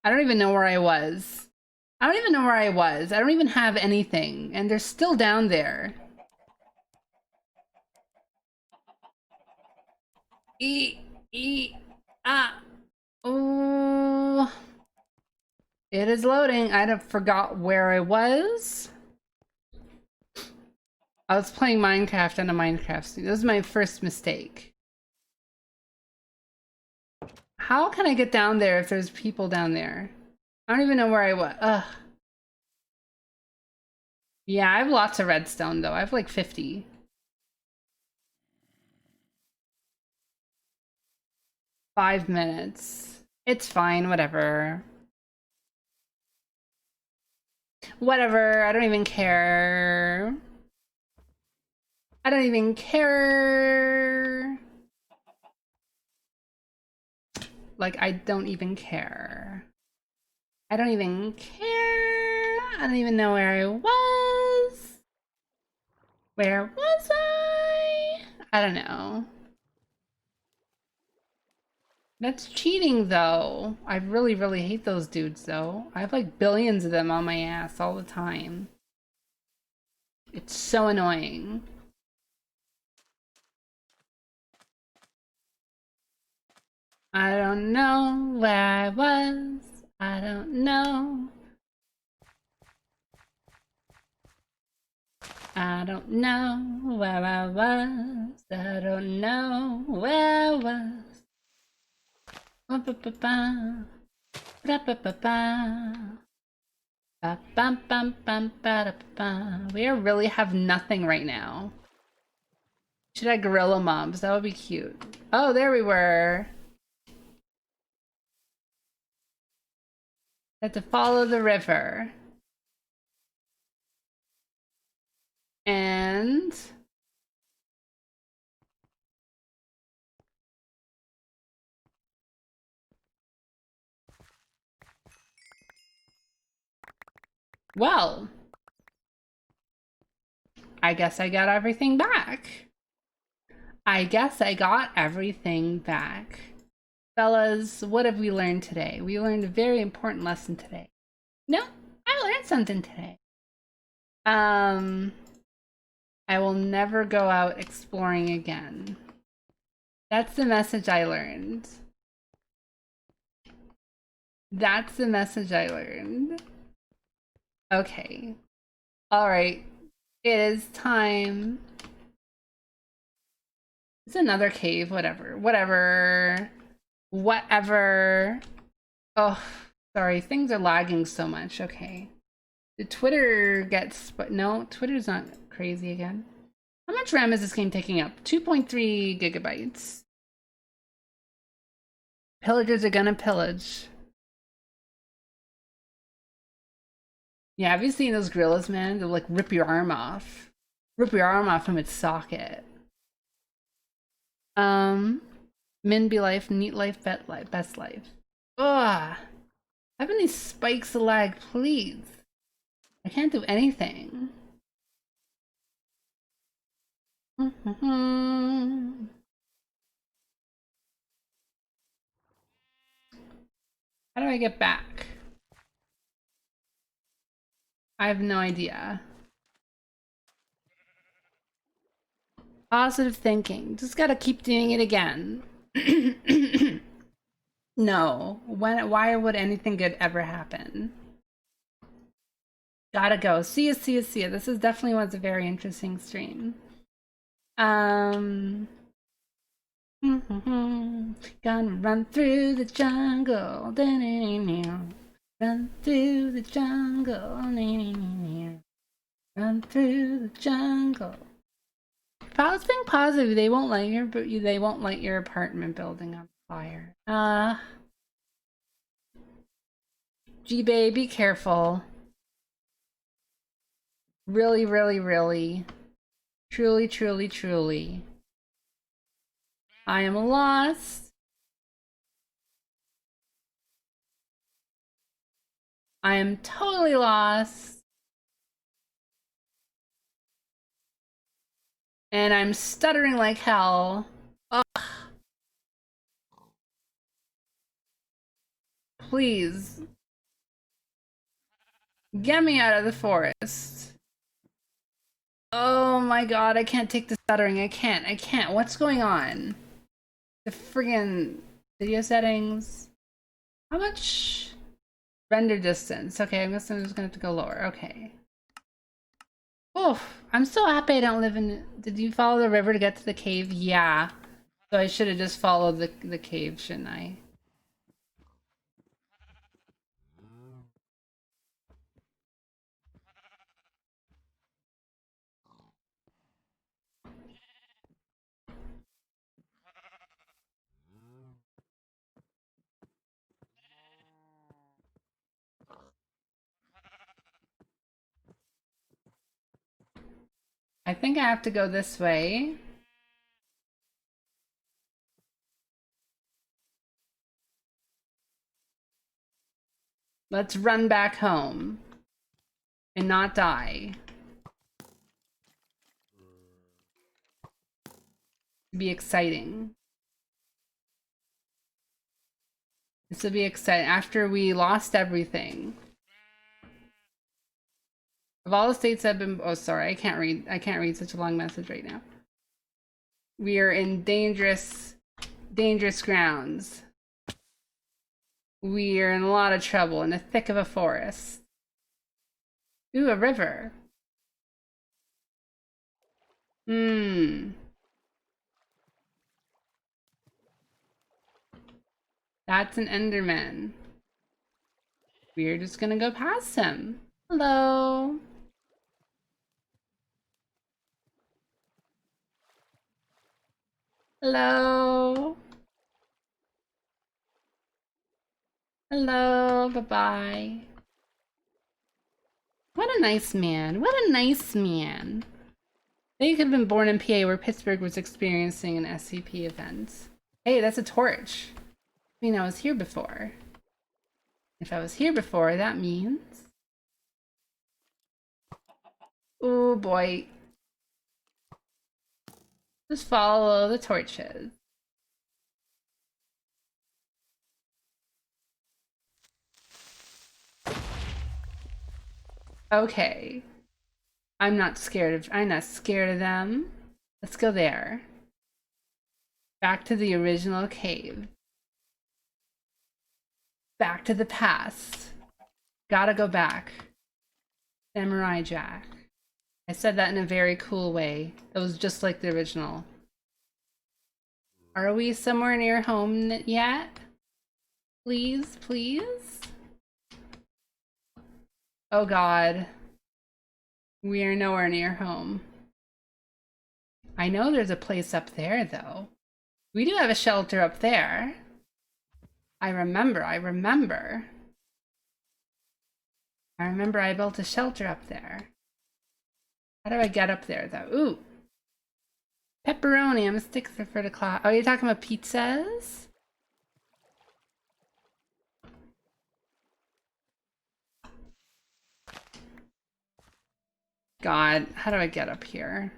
I don't even know where I was. I don't even know where I was. I don't even have anything. And they're still down there. Ah. Oh. It is loading. I forgot where I was. I was playing Minecraft on a Minecraft stream. This was my first mistake. How can I get down there if there's people down there? I don't even know where I was. Ugh. Yeah, I have lots of redstone though. I have like 50. Five minutes. It's fine, whatever. Whatever, I don't even care. I don't even care. Like, I don't even care. I don't even care. I don't even know where I was. Where was I? I don't know. That's cheating, though. I really, really hate those dudes, though. I have like billions of them on my ass all the time. It's so annoying. I don't know where I was. I don't know. I don't know where I was. I don't know where I was. We really have nothing right now. Should I gorilla mobs? That would be cute. Oh, there we were. Had to follow the river. And well, I guess I got everything back. I guess I got everything back. Fellas, what have we learned today? We learned a very important lesson today. No, I learned something today. I will never go out exploring again. That's the message I learned. That's the message I learned. Okay. All right. It is time. It's another cave. Whatever. Whatever. Whatever. Oh, sorry. Things are lagging so much. Okay. Did Twitter get... No, Twitter's not crazy again. How much RAM is this game taking up? 2.3 gigabytes. Pillagers are gonna pillage. Yeah, have you seen those gorillas, man? They'll like rip your arm off. Rip your arm off from its socket. Min be life, neat life, best life. Ugh. Having these spikes of lag, please. I can't do anything. How do I get back? I have no idea. Positive thinking. Just gotta keep doing it again. No. Why would anything good ever happen? Gotta go. See ya, see ya, see ya. This is definitely was a very interesting stream. Gonna run through the jungle. Run through the jungle. Run through the jungle. If I was being positive, they won't light your apartment building on fire. G-Bay, be careful. Really, really, really. Truly, truly, truly. I am lost. I am totally lost. And I'm stuttering like hell. Ugh. Please. Get me out of the forest. Oh my god, I can't take the stuttering. I can't. What's going on? The friggin' video settings. How much? Render distance. Okay, I guess I'm just gonna have to go lower. Okay. Oh, I'm so happy I don't live in... Did you follow the river to get to the cave? Yeah. So I should have just followed the cave, shouldn't I? I think I have to go this way. Let's run back home and not die. Be exciting. This will be exciting after we lost everything. Of all the states I've been... Oh, sorry, I can't read such a long message right now. We are in dangerous grounds. We are in a lot of trouble in the thick of a forest. Ooh, a river. That's an Enderman. We're just gonna go past him. Hello. Hello. Hello. Bye-bye. What a nice man. What a nice man. They could have been born in PA where Pittsburgh was experiencing an SCP event. Hey, that's a torch. I mean, I was here before. If I was here before, that means... Oh boy. Just follow the torches. Okay. I'm not scared of them. Let's go there. Back to the original cave. Back to the past. Gotta go back. Samurai Jack. I said that in a very cool way. It was just like the original. Are we somewhere near home yet? Please, please? Oh god. We are nowhere near home. I know there's a place up there, though. We do have a shelter up there. I remember I built a shelter up there. How do I get up there, though? Ooh. Pepperoni, I'm a stickler for the class. Oh, you're talking about pizzas? God, how do I get up here?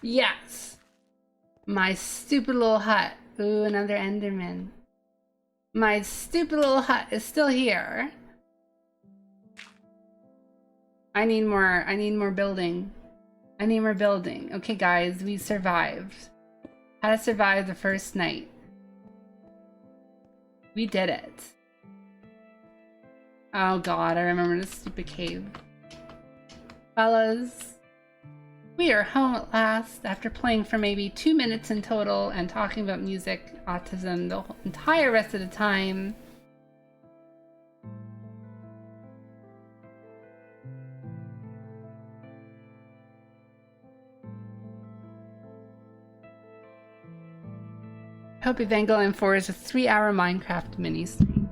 Yes! My stupid little hut. Ooh, another Enderman. My stupid little hut is still here. I need more building. I need more building. Okay, guys, we survived. How to survive the first night. We did it. Oh god, I remember this stupid cave. Fellas, we are home at last after playing for maybe 2 minutes in total and talking about music, autism the entire rest of the time. Hope Evangelion 4 is a 3-hour Minecraft mini stream.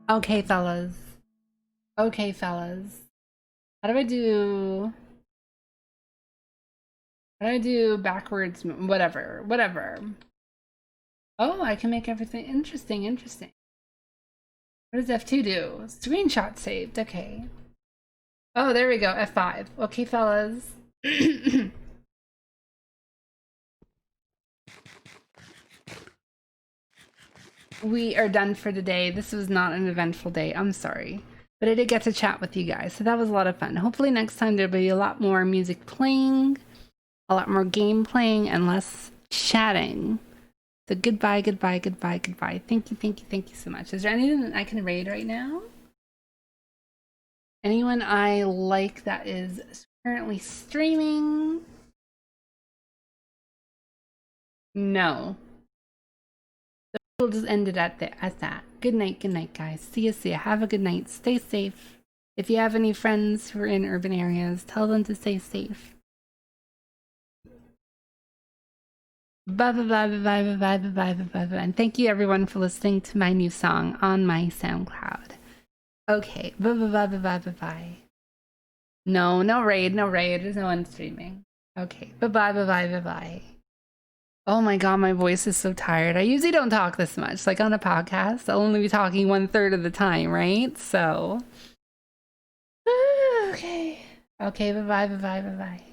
Okay, fellas. Okay, fellas. How do I do... How do I do backwards? Whatever. Whatever. Oh, I can make everything interesting. Interesting. What does F2 do? Screenshot saved. Okay. Oh, there we go. F5. Okay, fellas. We are done for today. This was not an eventful day. I'm sorry. But I did get to chat with you guys, so that was a lot of fun. Hopefully next time there'll be a lot more music playing, a lot more game playing, and less chatting. So goodbye, goodbye, goodbye, goodbye. Thank you, thank you, thank you so much. Is there anything I can raid right now? Anyone I like that is currently streaming? No. We'll just end it at that. Good night, guys. See ya, see ya. Have a good night. Stay safe. If you have any friends who are in urban areas, tell them to stay safe. Bye bye bye bye bye bye bye bye bye bye. And thank you everyone for listening to my new song on my SoundCloud. Okay, bye bye bye bye bye bye bye. No, no raid, no raid. There's no one streaming. Okay, bye bye bye bye bye bye. Oh my god, my voice is so tired. I usually don't talk this much. Like on a podcast, I'll only be talking 1/3 of the time, right? So. Okay. Okay, bye bye bye bye bye bye.